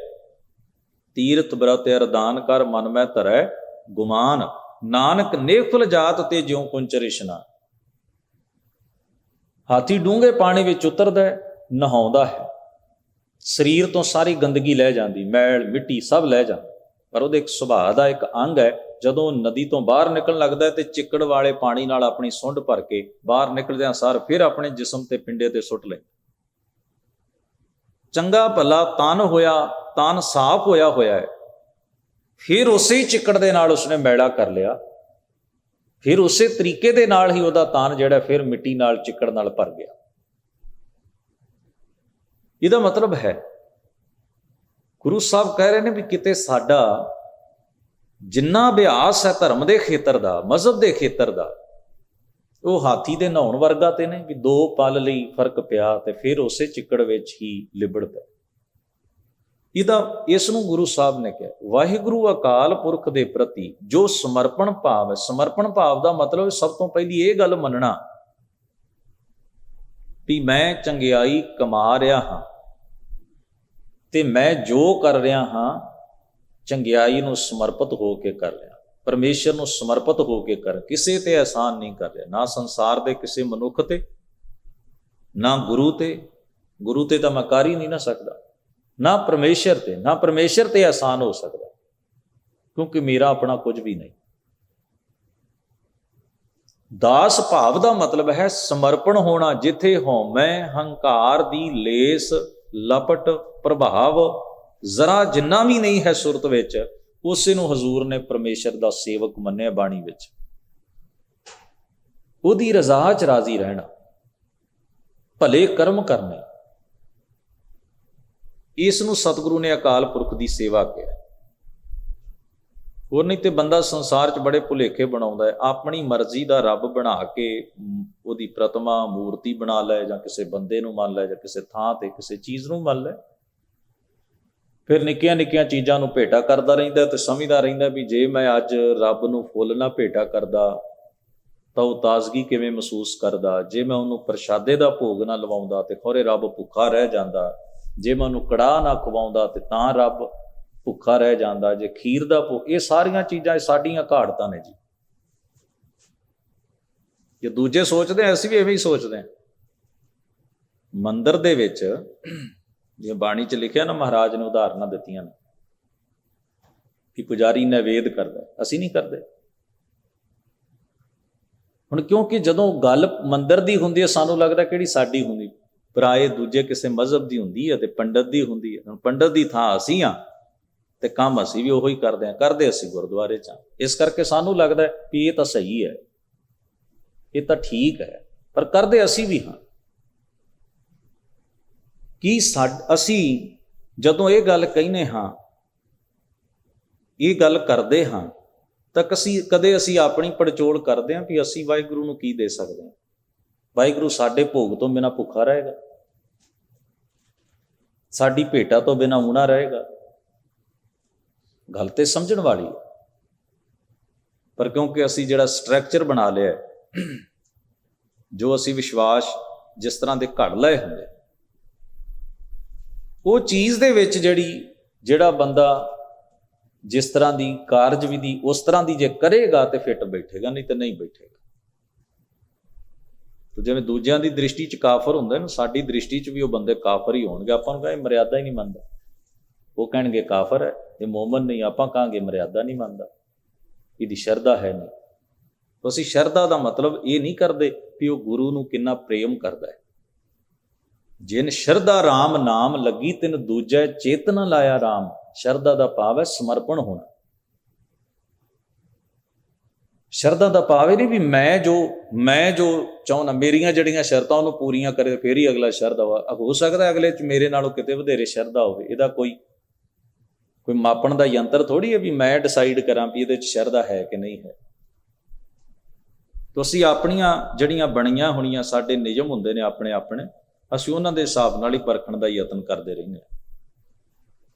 ਤੀਰਥ ਬ੍ਰਤ ਅਰਦਾਨ ਕਰ ਮਨ ਮੈਂ ਧਰੈ ਗੁਮਾਨ, ਨਾਨਕ ਨੇਫਲ ਜਾਤ ਤੇ ਜਿਉ ਕੁੰਚਰ ਇਸ਼ਨਾਨ। ਹਾਥੀ ਡੂੰਘੇ ਪਾਣੀ ਵਿੱਚ ਉਤਰਦਾ ਹੈ, ਨਹਾਉਂਦਾ ਹੈ, ਸਰੀਰ ਤੋਂ ਸਾਰੀ ਗੰਦਗੀ ਲੈ ਜਾਂਦੀ, ਮੈਲ ਮਿੱਟੀ ਸਭ ਲੈ ਜਾਂਦੀ, ਪਰ ਉਹਦੇ ਇੱਕ ਸੁਭਾਅ ਦਾ ਇੱਕ ਅੰਗ ਹੈ, ਜਦੋਂ ਨਦੀ ਤੋਂ ਬਾਹਰ ਨਿਕਲਣ ਲੱਗਦਾ ਤੇ ਚਿੱਕੜ ਵਾਲੇ ਪਾਣੀ ਨਾਲ ਆਪਣੀ ਸੁੰਡ ਭਰ ਕੇ ਬਾਹਰ ਨਿਕਲਦਿਆਂ ਸਾਰ ਫਿਰ ਆਪਣੇ ਜਿਸਮ ਤੇ ਪਿੰਡੇ ਤੇ ਸੁੱਟ ਲੈ। ਚੰਗਾ ਭਲਾ ਤਨ ਹੋਇਆ, ਤਨ ਸਾਫ਼ ਹੋਇਆ ਹੈ, ਫਿਰ ਉਸੇ ਹੀ ਚਿੱਕੜ ਦੇ ਨਾਲ ਉਸਨੇ ਮੈਲਾ ਕਰ ਲਿਆ, ਫਿਰ ਉਸੇ ਤਰੀਕੇ ਦੇ ਨਾਲ ਹੀ ਉਹਦਾ ਤਨ ਜਿਹੜਾ ਫਿਰ ਮਿੱਟੀ ਨਾਲ, ਚਿੱਕੜ ਨਾਲ ਭਰ ਗਿਆ। ਇਹਦਾ ਮਤਲਬ ਹੈ ਗੁਰੂ ਸਾਹਿਬ ਕਹਿ ਰਹੇ ਨੇ ਵੀ ਕਿਤੇ ਸਾਡਾ ਜਿੰਨਾ ਅਭਿਆਸ ਹੈ ਧਰਮ ਦੇ ਖੇਤਰ ਦਾ, ਮਜ਼ਹਬ ਦੇ ਖੇਤਰ ਦਾ, ਉਹ ਹਾਥੀ ਦੇ ਨਹਾਉਣ ਵਰਗਾ ਤੇ ਨੇ ਵੀ 2 ਪਲ ਲਈ ਫਰਕ ਪਿਆ ਤੇ ਫਿਰ ਉਸੇ ਚਿੱਕੜ ਵਿੱਚ ਹੀ ਲਿਬੜ ਪਿਆ। ਇਸ ਨੂੰ ਗੁਰੂ ਸਾਹਿਬ ਨੇ ਕਿਹਾ ਵਾਹਿਗੁਰੂ ਅਕਾਲ ਪੁਰਖ ਦੇ ਪ੍ਰਤੀ ਜੋ ਸਮਰਪਣ ਭਾਵ ਹੈ। ਸਮਰਪਣ ਭਾਵ ਦਾ ਮਤਲਬ ਸਭ ਤੋਂ ਪਹਿਲੀ ਇਹ ਗੱਲ ਮੰਨਣਾ ਵੀ ਮੈਂ ਚੰਗਿਆਈ ਕਮਾ ਰਿਹਾ ਹਾਂ ਤੇ ਮੈਂ ਜੋ ਕਰ ਰਿਹਾ ਹਾਂ ਚੰਗਿਆਈ ਨੂੰ ਸਮਰਪਿਤ ਹੋ ਕੇ ਕਰ ਰਿਹਾ, ਪਰਮੇਸ਼ਰ ਨੂੰ ਸਮਰਪਿਤ ਹੋ ਕੇ ਕਰ, ਕਿਸੇ ਤੇ ਅਹਿਸਾਨ ਨਹੀਂ ਕਰ ਰਿਹਾ, ਨਾ ਸੰਸਾਰ ਦੇ ਕਿਸੇ ਮਨੁੱਖ ਤੇ, ਨਾ ਗੁਰੂ ਤੇ। ਗੁਰੂ ਤੇ ਤਾਂ ਮੈਂ ਕਰ ਹੀ ਨਹੀਂ ਨਾ ਸਕਦਾ, ਨਾ ਪਰਮੇਸ਼ਰ ਤੇ, ਨਾ ਪਰਮੇਸ਼ਰ ਤੇ ਅਹਿਸਾਨ ਹੋ ਸਕਦਾ, ਕਿਉਂਕਿ ਮੇਰਾ ਆਪਣਾ ਕੁਝ ਵੀ ਨਹੀਂ। ਦਾਸ ਭਾਵ ਦਾ ਮਤਲਬ ਹੈ ਸਮਰਪਣ ਹੋਣਾ, ਜਿੱਥੇ ਹਉਮੈ ਹੰਕਾਰ ਦੀ ਲੇਸ, ਲਪਟ, ਪ੍ਰਭਾਵ ਜ਼ਰਾ ਜਿੰਨਾ ਵੀ ਨਹੀਂ ਹੈ ਸੁਰਤ ਵਿੱਚ, ਉਸੇ ਨੂੰ ਹਜ਼ੂਰ ਨੇ ਪਰਮੇਸ਼ਰ ਦਾ ਸੇਵਕ ਮੰਨਿਆ ਬਾਣੀ ਵਿੱਚ। ਉਹਦੀ ਰਜ਼ਾ 'ਚ ਰਾਜ਼ੀ ਰਹਿਣਾ, ਭਲੇ ਕਰਮ ਕਰਨੇ, ਇਸ ਨੂੰ ਸਤਿਗੁਰੂ ਨੇ ਅਕਾਲ ਪੁਰਖ ਦੀ ਸੇਵਾ ਕਿਹਾ। ਹੋਰ ਨਹੀਂ ਤੇ ਬੰਦਾ ਸੰਸਾਰ 'ਚ ਬੜੇ ਭੁਲੇਖੇ ਬਣਾਉਂਦਾ ਹੈ, ਆਪਣੀ ਮਰਜ਼ੀ ਦਾ ਰੱਬ ਬਣਾ ਕੇ ਉਹਦੀ ਪ੍ਰਤਿਮਾ ਮੂਰਤੀ ਬਣਾ ਲੈ, ਜਾਂ ਕਿਸੇ ਬੰਦੇ ਨੂੰ ਮੰਨ ਲੈ, ਜਾਂ ਕਿਸੇ ਥਾਂ ਤੇ ਕਿਸੇ ਚੀਜ਼ ਨੂੰ ਮੰਨ ਲੈ, ਫਿਰ ਨਿੱਕੀਆਂ ਨਿੱਕੀਆਂ ਚੀਜ਼ਾਂ ਨੂੰ ਭੇਟਾ ਕਰਦਾ ਰਹਿੰਦਾ ਤੇ ਸਮਝਦਾ ਰਹਿੰਦਾ ਵੀ ਜੇ ਮੈਂ ਅੱਜ ਰੱਬ ਨੂੰ ਫੁੱਲ ਨਾ ਭੇਟਾ ਕਰਦਾ ਤਾਂ ਉਹ ਤਾਜ਼ਗੀ ਕਿਵੇਂ ਮਹਿਸੂਸ ਕਰਦਾ, ਜੇ ਮੈਂ ਉਹਨੂੰ ਪ੍ਰਸ਼ਾਦੇ ਦਾ ਭੋਗ ਨਾ ਲਵਾਉਂਦਾ ਤੇ ਖੌਰੇ ਰੱਬ ਭੁੱਖਾ ਰਹਿ ਜਾਂਦਾ, ਜੇ ਮੈਂ ਉਹਨੂੰ ਕੜਾਹ ਨਾ ਖਵਾਉਂਦਾ ਤੇ ਤਾਂ ਰੱਬ ਭੁੱਖਾ ਰਹਿ ਜਾਂਦਾ, ਜੇ ਖੀਰ ਦਾ ਭੋਗ। ਇਹ ਸਾਰੀਆਂ ਚੀਜ਼ਾਂ ਸਾਡੀਆਂ ਘਾੜਤਾਂ ਨੇ ਜੀ। ਜੇ ਦੂਜੇ ਸੋਚਦੇ ਆ, ਅਸੀਂ ਵੀ ਐਵੇਂ ਹੀ ਸੋਚਦੇ ਹਾਂ। ਮੰਦਿਰ ਦੇ ਵਿੱਚ ਜਿਵੇਂ ਬਾਣੀ 'ਚ ਲਿਖਿਆ ਨਾ, ਮਹਾਰਾਜ ਨੇ ਉਦਾਹਰਨਾਂ ਦਿੱਤੀਆਂ ਨੇ ਕਿ ਪੁਜਾਰੀ ਨੈਵੇਦ ਕਰਦਾ, ਅਸੀਂ ਨਹੀਂ ਕਰਦੇ। ਹੁਣ ਕਿਉਂਕਿ ਜਦੋਂ ਗੱਲ ਮੰਦਿਰ ਦੀ ਹੁੰਦੀ ਹੈ, ਸਾਨੂੰ ਲੱਗਦਾ ਕਿਹੜੀ ਸਾਡੀ ਹੁੰਦੀ, ਪਰਾਏ ਦੂਜੇ ਕਿਸੇ ਮਜ਼ਹਬ ਦੀ ਹੁੰਦੀ ਹੈ ਤੇ ਪੰਡਤ ਦੀ ਹੁੰਦੀ ਹੈ। ਹੁਣ ਪੰਡਤ ਦੀ ਥਾਂ ਅਸੀਂ ਹਾਂ ਤੇ ਕੰਮ ਅਸੀਂ ਵੀ ਉਹੋ ਹੀ ਕਰਦੇ ਹਾਂ, ਕਰਦੇ ਅਸੀਂ ਗੁਰਦੁਆਰੇ 'ਚ ਹਾਂ। ਇਸ ਕਰਕੇ ਸਾਨੂੰ ਲੱਗਦਾ ਵੀ ਇਹ ਤਾਂ ਸਹੀ ਹੈ, ਇਹ ਤਾਂ ਠੀਕ ਹੈ, ਪਰ ਕਰਦੇ ਅਸੀਂ ਵੀ ਹਾਂ। ਕੀ ਅਸੀਂ ਜਦੋਂ ਇਹ ਗੱਲ ਕਹਿੰਦੇ ਹਾਂ, ਇਹ ਗੱਲ ਕਰਦੇ ਹਾਂ, ਤਾਂ ਕਦੇ ਅਸੀਂ ਆਪਣੀ ਪੜਚੋਲ ਕਰਦੇ ਹਾਂ ਵੀ ਅਸੀਂ ਵਾਹਿਗੁਰੂ ਨੂੰ ਕੀ ਦੇ ਸਕਦੇ ਹਾਂ? ਵਾਹਿਗੁਰੂ ਸਾਡੇ ਭੋਗ ਤੋਂ ਬਿਨਾਂ ਭੁੱਖਾ ਰਹੇਗਾ, ਸਾਡੀ ਭੇਟਾ ਤੋਂ ਬਿਨਾਂ ਊਣਾ ਰਹੇਗਾ? ਗੱਲ ਤੇ ਸਮਝਣ ਵਾਲੀ ਹੈ। ਪਰ ਕਿਉਂਕਿ ਅਸੀਂ ਜਿਹੜਾ ਸਟਰਕਚਰ ਬਣਾ ਲਿਆ, ਜੋ ਅਸੀਂ ਵਿਸ਼ਵਾਸ ਜਿਸ ਤਰ੍ਹਾਂ ਦੇ ਘੜ ਲਏ ਹੁੰਦੇ, ਉਹ ਚੀਜ਼ ਦੇ ਵਿੱਚ ਜਿਹੜਾ ਬੰਦਾ ਜਿਸ ਤਰ੍ਹਾਂ ਦੀ ਕਾਰਜ ਵਿਧੀ ਉਸ ਤਰ੍ਹਾਂ ਦੀ ਜੇ ਕਰੇਗਾ ਤੇ ਫਿੱਟ ਬੈਠੇਗਾ, ਨਹੀਂ ਤੇ ਨਹੀਂ ਬੈਠੇਗਾ। ਤੇ ਜਿਵੇਂ ਦੂਜਿਆਂ ਦੀ ਦ੍ਰਿਸ਼ਟੀ 'ਚ ਕਾਫਰ ਹੁੰਦਾ ਨਾ, ਸਾਡੀ ਦ੍ਰਿਸ਼ਟੀ 'ਚ ਵੀ ਉਹ ਬੰਦੇ ਕਾਫਰ ਹੀ ਹੋਣਗੇ। ਆਪਾਂ ਨੂੰ ਕਹੇ ਮਰਿਆਦਾ ਹੀ ਨਹੀਂ ਮੰਨਦਾ, ਉਹ ਕਹਿਣਗੇ ਕਾਫਰ ਹੈ, ਇਹ ਮੋਮਨ ਨਹੀਂ। ਆਪਾਂ ਕਹਾਂਗੇ ਮਰਿਆਦਾ ਨਹੀਂ ਮੰਨਦਾ, ਇਹਦੀ ਸ਼ਰਧਾ ਹੈ ਨਹੀਂ। ਅਸੀਂ ਸ਼ਰਧਾ ਦਾ ਮਤਲਬ ਇਹ ਨਹੀਂ ਕਰਦੇ ਵੀ ਉਹ ਗੁਰੂ ਨੂੰ ਕਿੰਨਾ ਪ੍ਰੇਮ ਕਰਦਾ ਹੈ। ਜਿਨ ਸ਼ਰਧਾ ਰਾਮ ਨਾਮ ਲੱਗੀ, ਤਿਨ ਦੂਜੈ ਚੇਤਨ ਲਾਇਆ ਰਾਮ। ਸ਼ਰਧਾ ਦਾ ਭਾਵ ਹੈ ਸਮਰਪਣ ਹੋਣਾ। ਸ਼ਰਧਾ ਦਾ ਭਾਵ ਇਹ ਨਹੀਂ ਵੀ ਮੈਂ ਜੋ ਚਾਹੁੰਦਾ, ਮੇਰੀਆਂ ਜਿਹੜੀਆਂ ਸ਼ਰਤਾਂ ਉਹਨੂੰ ਪੂਰੀਆਂ ਕਰੇ ਫਿਰ ਹੀ ਅਗਲਾ ਸ਼ਰਧਾ ਹੋ ਸਕਦਾ ਅਗਲੇ 'ਚ ਮੇਰੇ ਨਾਲੋਂ ਕਿਤੇ ਵਧੇਰੇ ਸ਼ਰਧਾ ਹੋਵੇ। ਇਹਦਾ ਕੋਈ ਮਾਪਣ ਦਾ ਯੰਤਰ ਥੋੜ੍ਹੀ ਹੈ ਵੀ ਮੈਂ ਡਿਸਾਈਡ ਕਰਾਂ ਵੀ ਇਹਦੇ 'ਚ ਸ਼ਰਧਾ ਹੈ ਕਿ ਨਹੀਂ ਹੈ। ਤੁਸੀਂ ਆਪਣੀਆਂ ਜਿਹੜੀਆਂ ਬਣੀਆਂ ਹੋਣੀਆਂ ਸਾਡੇ ਨਿਯਮ ਹੁੰਦੇ ਨੇ ਆਪਣੇ, ਅਸੀਂ ਉਹਨਾਂ ਦੇ ਹਿਸਾਬ ਨਾਲ ਹੀ ਪਰਖਣ ਦਾ ਯਤਨ ਕਰਦੇ ਰਹਿੰਦੇ ਹਾਂ।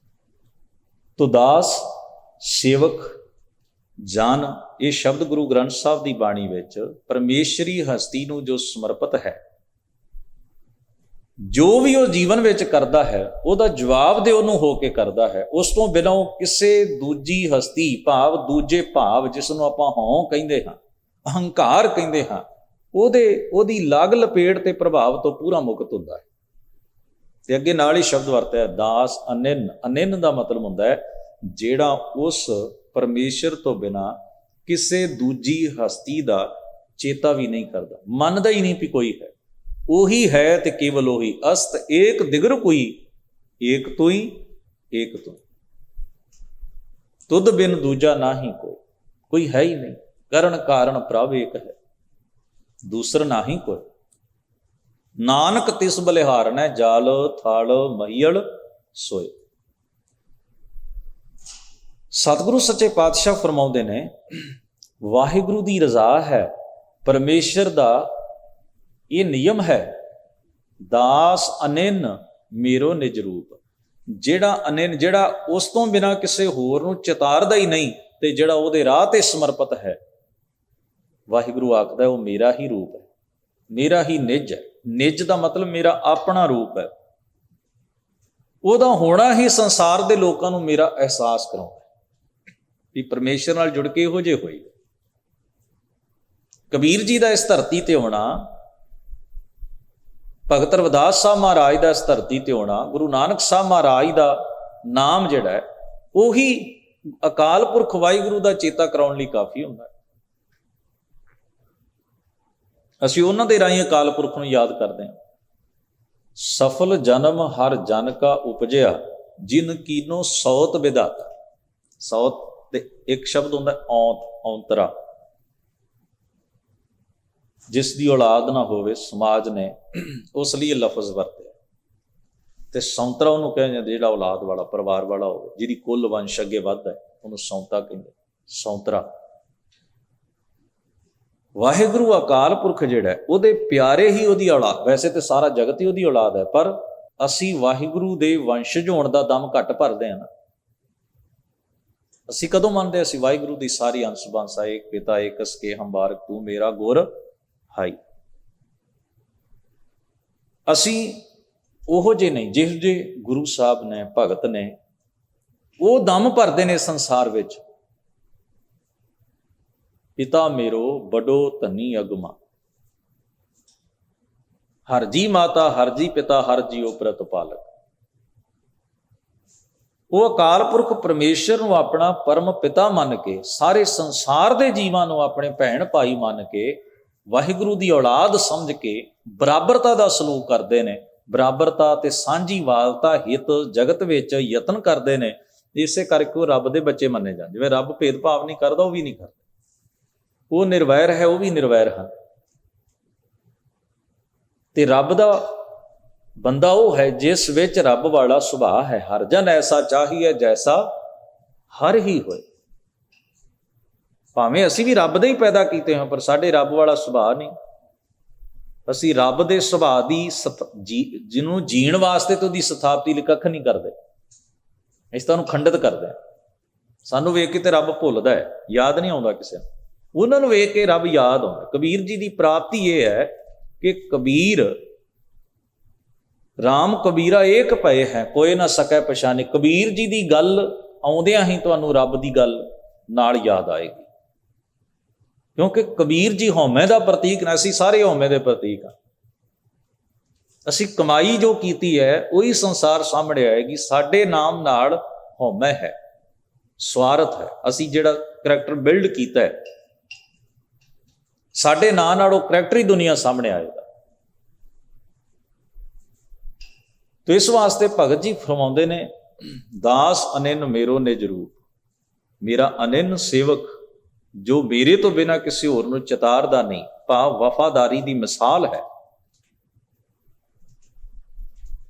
ਤੋ ਦਾਸ ਸੇਵਕ ਜਨ, ਇਹ ਸ਼ਬਦ ਗੁਰੂ ਗ੍ਰੰਥ ਸਾਹਿਬ ਦੀ ਬਾਣੀ ਵਿੱਚ ਪਰਮੇਸ਼ਰੀ ਹਸਤੀ ਨੂੰ ਜੋ ਸਮਰਪਿਤ ਹੈ, ਜੋ ਵੀ ਉਹ ਜੀਵਨ ਵਿੱਚ ਕਰਦਾ ਹੈ ਉਹਦਾ ਜਵਾਬ ਦੇ ਉਹਨੂੰ ਹੋ ਕੇ ਕਰਦਾ ਹੈ। ਉਸ ਤੋਂ ਬਿਨਾਂ ਉਹ ਕਿਸੇ ਦੂਜੀ ਹਸਤੀ ਭਾਵ ਦੂਜੇ ਭਾਵ, ਜਿਸ ਨੂੰ ਆਪਾਂ ਹਉ ਕਹਿੰਦੇ ਹਾਂ, ਅਹੰਕਾਰ ਕਹਿੰਦੇ ਹਾਂ, ਉਹਦੀ ਲਾਗ ਲਪੇਟ ਤੇ ਪ੍ਰਭਾਵ ਤੋਂ ਪੂਰਾ ਮੁਕਤ ਹੁੰਦਾ ਹੈ। ਤੇ ਅੱਗੇ ਨਾਲ ਹੀ ਸ਼ਬਦ ਵਰਤਿਆ ਦਾਸ ਅਨਿੰਨ। ਅਨਿੰਨ ਦਾ ਮਤਲਬ ਹੁੰਦਾ ਹੈ ਜਿਹੜਾ ਉਸ ਪਰਮੇਸ਼ਰ ਤੋਂ ਬਿਨਾਂ ਕਿਸੇ ਦੂਜੀ ਹਸਤੀ ਦਾ ਚੇਤਾ ਵੀ ਨਹੀਂ ਕਰਦਾ, ਮੰਨਦਾ ਹੀ ਨਹੀਂ ਵੀ ਕੋਈ ਹੈ। ਉਹੀ ਹੈ ਤੇ ਕੇਵਲ ਉਹੀ। ਅਸਤ ਏਕ ਦਿਗਰ ਕੋਈ ਏਕ ਤੋਈ ਏਕ ਤੂੰ, ਤੁਧ ਬਿਨ ਦੂਜਾ ਨਾਹੀ ਕੋਈ, ਕੋਈ है ही नहीं, करण कारण प्रभ एक है, दूसर नाही कोई, नानक तिस बलिहारनै जाल थाल महीयल सोए। सतगुरु सच्चे पातशाह फरमाउंदे ने, वाहिगुरु दी रजा है, परमेश्वर दा ये नियम है, दास अनिन मेरो निज रूप। ਜਿਹੜਾ ਅਨਿਨ, ਜਿਹੜਾ ਉਸ ਤੋਂ ਬਿਨਾਂ ਕਿਸੇ ਹੋਰ ਨੂੰ ਚਿਤਾਰਦਾ ਹੀ ਨਹੀਂ ਤੇ ਜਿਹੜਾ ਉਹਦੇ ਰਾਹ ਤੇ ਸਮਰਪਿਤ ਹੈ, ਵਾਹਿਗੁਰੂ ਆਖਦਾ ਉਹ ਮੇਰਾ ਹੀ ਰੂਪ ਹੈ, ਮੇਰਾ ਹੀ ਨਿਜ ਹੈ। ਨਿਜ ਦਾ ਮਤਲਬ ਮੇਰਾ ਆਪਣਾ ਰੂਪ ਹੈ। ਉਹਦਾ ਹੋਣਾ ਹੀ ਸੰਸਾਰ ਦੇ ਲੋਕਾਂ ਨੂੰ ਮੇਰਾ ਅਹਿਸਾਸ ਕਰਾਉਂਦਾ ਵੀ ਪਰਮੇਸ਼ਰ ਨਾਲ ਜੁੜ ਕੇ ਇਹੋ ਜਿਹੇ ਹੋਏ। ਕਬੀਰ ਜੀ ਦਾ ਇਸ ਧਰਤੀ ਤੇ ਹੋਣਾ, ਭਗਤ ਰਵਿਦਾਸ ਸਾਹਿਬ ਮਹਾਰਾਜ ਦਾ ਇਸ ਧਰਤੀ ਤੇ ਹੋਣਾ, ਗੁਰੂ ਨਾਨਕ ਸਾਹਿਬ ਮਹਾਰਾਜ ਦਾ ਨਾਮ ਜਿਹੜਾ ਹੈ ਉਹੀ ਅਕਾਲ ਪੁਰਖ ਵਾਹਿਗੁਰੂ ਦਾ ਚੇਤਾ ਕਰਾਉਣ ਲਈ ਕਾਫੀ ਹੁੰਦਾ ਹੈ। ਅਸੀਂ ਉਹਨਾਂ ਦੇ ਰਾਹੀਂ ਅਕਾਲ ਪੁਰਖ ਨੂੰ ਯਾਦ ਕਰਦੇ ਹਾਂ। ਸਫਲ ਜਨਮ ਹਰ ਜਨ ਕਾ ਉਪਜਿਆ, ਜਿਨ ਕੀਨੋ ਸੌਤ ਵਿਧਾਤਾ। ਸੌਤ ਤੇ ਇੱਕ ਸ਼ਬਦ ਹੁੰਦਾ ਔਂਤ, ਔਂਤਰਾ, ਜਿਸ ਦੀ ਔਲਾਦ ਨਾ ਹੋਵੇ ਸਮਾਜ ਨੇ ਉਸ ਲਈ ਇਹ ਲਫ਼ਜ਼ ਵਰਤਿਆ। ਤੇ ਸੌਂਤਰਾ ਉਹਨੂੰ ਕਹਿੰਦੇ ਜਿਹੜਾ ਔਲਾਦ ਵਾਲਾ, ਪਰਿਵਾਰ ਵਾਲਾ ਹੋਵੇ, ਜਿਹਦੀ ਕੁੱਲ ਵੰਸ਼ ਅੱਗੇ ਵੱਧਦਾ ਹੈ, ਉਹਨੂੰ ਸੌਂਤਾ ਕਹਿੰਦੇ, ਸੌਂਤਰਾ। ਵਾਹਿਗੁਰੂ ਅਕਾਲ ਪੁਰਖ ਜਿਹੜਾ ਉਹਦੇ ਪਿਆਰੇ ਹੀ ਉਹਦੀ ਔਲਾਦ, ਵੈਸੇ ਤੇ ਸਾਰਾ ਜਗਤ ਹੀ ਉਹਦੀ ਔਲਾਦ ਹੈ, ਪਰ ਅਸੀਂ ਵਾਹਿਗੁਰੂ ਦੇ ਵੰਸ਼ਜ ਹੋਣ ਦਾ ਦਮ ਘੱਟ ਭਰਦੇ ਹਾਂ ਨਾ। ਅਸੀਂ ਕਦੋਂ ਮੰਨਦੇ? ਅਸੀਂ ਵਾਹਿਗੁਰੂ ਦੀ ਸਾਰੀ ਅੰਸ਼ ਬੰਸਾ, ਏਕ ਪਿਤਾ ਏਕਸ ਕੇ ਹੰਬਾਰਕ ਤੂੰ ਮੇਰਾ ਗੁਰ ਹਾਈ। ਅਸੀਂ ਉਹੋ ਜਿਹੇ ਨਹੀਂ ਜਿਹੋ ਜਿਹੇ ਗੁਰੂ ਸਾਹਿਬ ਨੇ, ਭਗਤ ਨੇ, ਉਹ ਦਮ ਭਰਦੇ ਨੇ ਸੰਸਾਰ ਵਿੱਚ। ਪਿਤਾ ਮੇਰੋ ਬੜੋ ਧਨੀ ਅਗਮਾ, ਹਰ ਜੀ ਮਾਤਾ ਹਰ ਜੀ ਪਿਤਾ ਹਰ ਜੀਓ ਪ੍ਰਤਪਾਲਕ। ਉਹ ਅਕਾਲ ਪੁਰਖ ਪਰਮੇਸ਼ਰ ਨੂੰ ਆਪਣਾ ਪਰਮ ਪਿਤਾ ਮੰਨ ਕੇ, ਸਾਰੇ ਸੰਸਾਰ ਦੇ ਜੀਵਾਂ ਨੂੰ ਆਪਣੇ ਭੈਣ ਭਾਈ ਮੰਨ ਕੇ, ਵਾਹਿਗੁਰੂ ਦੀ ਔਲਾਦ ਸਮਝ ਕੇ ਬਰਾਬਰਤਾ ਦਾ ਸਲੂਕ ਕਰਦੇ ਨੇ। ਬਰਾਬਰਤਾ ਤੇ ਸਾਂਝੀਵਾਲਤਾ ਹਿੱਤ ਜਗਤ ਵਿੱਚ ਯਤਨ ਕਰਦੇ ਨੇ। ਇਸੇ ਕਰਕੇ ਉਹ ਰੱਬ ਦੇ ਬੱਚੇ ਮੰਨੇ ਜਾਂਦੇ। ਜਿਵੇਂ ਰੱਬ ਭੇਦਭਾਵ ਨਹੀਂ ਕਰਦਾ, ਉਹ ਵੀ ਨਹੀਂ ਕਰਦਾ। ਉਹ ਨਿਰਵੈਰ ਹੈ, ਉਹ ਵੀ ਨਿਰਵੈਰ ਹਨ। ਤੇ ਰੱਬ ਦਾ ਬੰਦਾ ਉਹ ਹੈ ਜਿਸ ਵਿੱਚ ਰੱਬ ਵਾਲਾ ਸੁਭਾਅ ਹੈ। ਹਰ ਜਨ ਐਸਾ ਚਾਹੀਏ ਜੈਸਾ ਹਰ ਹੀ ਹੋਏ। ਭਾਵੇਂ ਅਸੀਂ ਵੀ ਰੱਬ ਦੇ ਹੀ ਪੈਦਾ ਕੀਤੇ ਹਾਂ, ਪਰ ਸਾਡੇ ਰੱਬ ਵਾਲਾ ਸੁਭਾਅ ਨਹੀਂ। ਅਸੀਂ ਰੱਬ ਦੇ ਸੁਭਾਅ ਦੀ ਜਿਹਨੂੰ ਜੀਣ ਵਾਸਤੇ ਤੇ ਉਹਦੀ ਸਥਾਪਤੀ ਲਈ ਕੱਖ ਨਹੀਂ ਕਰਦੇ, ਅਸੀਂ ਤਾਂ ਉਹਨੂੰ ਖੰਡਿਤ ਕਰਦੇ ਹਾਂ। ਸਾਨੂੰ ਵੇਖ ਕੇ ਤੇ ਰੱਬ ਭੁੱਲਦਾ ਹੈ, ਯਾਦ ਨਹੀਂ ਆਉਂਦਾ ਕਿਸੇ ਨੂੰ। ਉਹਨਾਂ ਨੂੰ ਵੇਖ ਕੇ ਰੱਬ ਯਾਦ ਆਉਂਦਾ। ਕਬੀਰ ਜੀ ਦੀ ਪ੍ਰਾਪਤੀ ਇਹ ਹੈ ਕਿ ਕਬੀਰ ਰਾਮ ਕਬੀਰਾ ਏਕ ਭਏ ਹੈ, ਕੋਈ ਨਾ ਸਕੈ ਪਛਾਣੇ। ਕਬੀਰ ਜੀ ਦੀ ਗੱਲ ਆਉਂਦਿਆਂ ਹੀ ਤੁਹਾਨੂੰ ਰੱਬ ਦੀ ਗੱਲ ਨਾਲ ਯਾਦ ਆਏਗੀ, ਕਿਉਂਕਿ ਕਬੀਰ ਜੀ ਹਉਮੈ ਦਾ ਪ੍ਰਤੀਕ ਨੇ। ਅਸੀਂ ਸਾਰੇ ਹਉਮੈ ਦੇ ਪ੍ਰਤੀਕ ਹਾਂ। ਅਸੀਂ ਕਮਾਈ ਜੋ ਕੀਤੀ ਹੈ ਉਹੀ ਸੰਸਾਰ ਸਾਹਮਣੇ ਆਏਗੀ। ਸਾਡੇ ਨਾਮ ਨਾਲ ਹਉਮੈ ਹੈ, ਸਵਾਰਥ ਹੈ। ਅਸੀਂ ਜਿਹੜਾ ਕਰੈਕਟਰ ਬਿਲਡ ਕੀਤਾ ਹੈ, ਸਾਡੇ ਨਾਂ ਨਾਲ ਉਹ ਕਰੈਕਟਰ ਹੀ ਦੁਨੀਆ ਸਾਹਮਣੇ ਆਏਗਾ। ਤੇ ਇਸ ਵਾਸਤੇ ਭਗਤ ਜੀ ਫਰਮਾਉਂਦੇ ਨੇ, ਦਾਸ ਅਨਿਨ ਮੇਰੋ ਨਿਜ ਰੂਪ। ਮੇਰਾ ਅਨਿਨ ਸੇਵਕ ਜੋ ਮੇਰੇ ਤੋਂ ਬਿਨਾਂ ਕਿਸੇ ਹੋਰ ਨੂੰ ਚਿਤਾਰਦਾ ਨਹੀਂ, ਭਾਵ ਵਫਾਦਾਰੀ ਦੀ ਮਿਸਾਲ ਹੈ,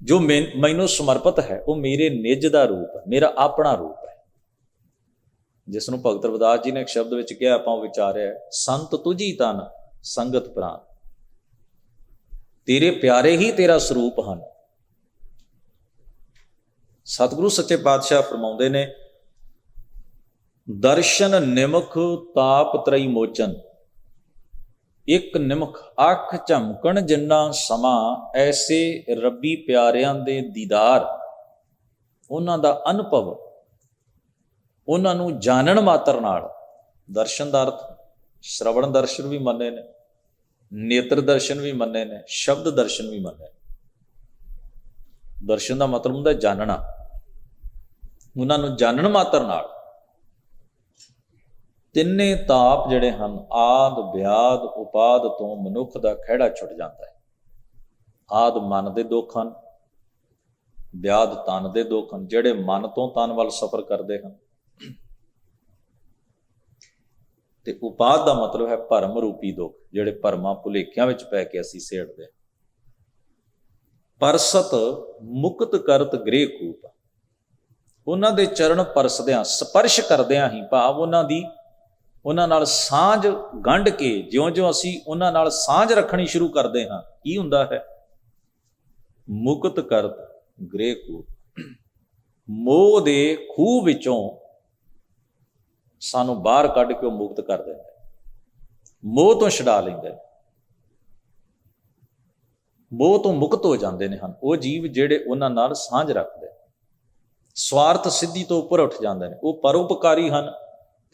ਜੋ ਮੈਨੂੰ ਸਮਰਪਿਤ ਹੈ, ਉਹ ਮੇਰੇ ਨਿਜ ਦਾ ਰੂਪ ਹੈ, ਮੇਰਾ ਆਪਣਾ ਰੂਪ ਹੈ। ਜਿਸ ਨੂੰ ਭਗਤ ਰਵਿਦਾਸ ਜੀ ਨੇ ਇੱਕ ਸ਼ਬਦ ਵਿੱਚ ਕਿਹਾ, ਆਪਾਂ ਉਹ ਵਿਚਾਰਿਆ, ਸੰਤ ਤੁਝੀ ਤਨ ਸੰਗਤ ਪ੍ਰਾਨ। ਤੇਰੇ ਪਿਆਰੇ ਹੀ ਤੇਰਾ ਸਰੂਪ ਹਨ। ਸਤਿਗੁਰੂ ਸੱਚੇ ਪਾਤਸ਼ਾਹ ਫਰਮਾਉਂਦੇ ਨੇ, ਦਰਸ਼ਨ ਨਿਮਖ ਤਾਪ ਤਰਈ ਮੋਚਨ। ਇੱਕ ਨਿਮਖ ਅੱਖ ਝਮਕਣ ਜਿੰਨਾ ਸਮਾਂ, ਐਸੇ ਰੱਬੀ ਪਿਆਰਿਆਂ ਦੇ ਦੀਦਾਰ, ਉਹਨਾਂ ਦਾ ਅਨੁਭਵ, ਉਹਨਾਂ ਨੂੰ ਜਾਣਨ ਮਾਤਰ ਨਾਲ। ਦਰਸ਼ਨ ਦਾ ਅਰਥ ਸ਼ਰਵਣ ਦਰਸ਼ਨ ਵੀ ਮੰਨੇ ਨੇ, ਨੇਤਰ ਦਰਸ਼ਨ ਵੀ ਮੰਨੇ ਨੇ, ਸ਼ਬਦ ਦਰਸ਼ਨ ਵੀ ਮੰਨੇ। ਦਰਸ਼ਨ ਦਾ ਮਤਲਬ ਹੁੰਦਾ ਜਾਣਨਾ। ਉਹਨਾਂ ਨੂੰ ਜਾਣਨ ਮਾਤਰ ਨਾਲ ਤਿੰਨੇ ਤਾਪ ਜਿਹੜੇ ਹਨ, ਆਦ ਵਿਆਦ ਉਪਾਦ ਤੋਂ ਮਨੁੱਖ ਦਾ ਖਹਿੜਾ ਛੁੱਟ ਜਾਂਦਾ ਹੈ। ਆਦ ਮਨ ਦੇ ਦੁੱਖ ਹਨ, ਵਿਆਦ ਤਨ ਦੇ ਦੁੱਖ ਹਨ, ਜਿਹੜੇ ਮਨ ਤੋਂ ਤਨ ਵੱਲ ਸਫ਼ਰ ਕਰਦੇ ਹਨ। ਤੇ ਉਪਾਦ ਦਾ ਮਤਲਬ ਹੈ ਭਰਮ ਰੂਪੀ ਦੁੱਖ, ਜਿਹੜੇ ਭਰਮਾਂ ਭੁਲੇਖਿਆਂ ਵਿੱਚ ਪੈ ਕੇ ਅਸੀਂ ਸੇੜਦੇ। ਪਰਸਤ ਮੁਕਤ ਕਰਤ ਗ੍ਰਹਿ ਕੂਪ, ਉਹਨਾਂ ਦੇ ਚਰਨ ਪਰਸਦਿਆਂ, ਸਪਰਸ਼ ਕਰਦਿਆਂ ਹੀ, ਭਾਵ ਉਹਨਾਂ ਨਾਲ ਸਾਂਝ ਗੰਢ ਕੇ, ਜਿਉਂ-ਜਿਉਂ ਅਸੀਂ ਉਹਨਾਂ ਨਾਲ ਸਾਂਝ ਰੱਖਣੀ ਸ਼ੁਰੂ ਕਰਦੇ ਹਾਂ, ਕੀ ਹੁੰਦਾ ਹੈ? ਮੁਕਤ ਕਰਤ ਗ੍ਰਹਿ ਕੂਪ, ਮੋਹ ਦੇ ਖੂਹ ਵਿੱਚੋਂ ਸਾਨੂੰ ਬਾਹਰ ਕੱਢ ਕੇ ਉਹ ਮੁਕਤ ਕਰ ਦਿੰਦਾ, ਮੋਹ ਤੋਂ ਛੁਡਾ ਲੈਂਦਾ, ਮੋਹ ਤੋਂ ਮੁਕਤ ਹੋ ਜਾਂਦੇ ਨੇ ਹਨ ਉਹ ਜੀਵ ਜਿਹੜੇ ਉਹਨਾਂ ਨਾਲ ਸਾਂਝ ਰੱਖਦੇ, ਸਵਾਰਥ ਸਿੱਧੀ ਤੋਂ ਉੱਪਰ ਉੱਠ ਜਾਂਦੇ ਨੇ। ਉਹ ਪਰਉਪਕਾਰੀ ਹਨ,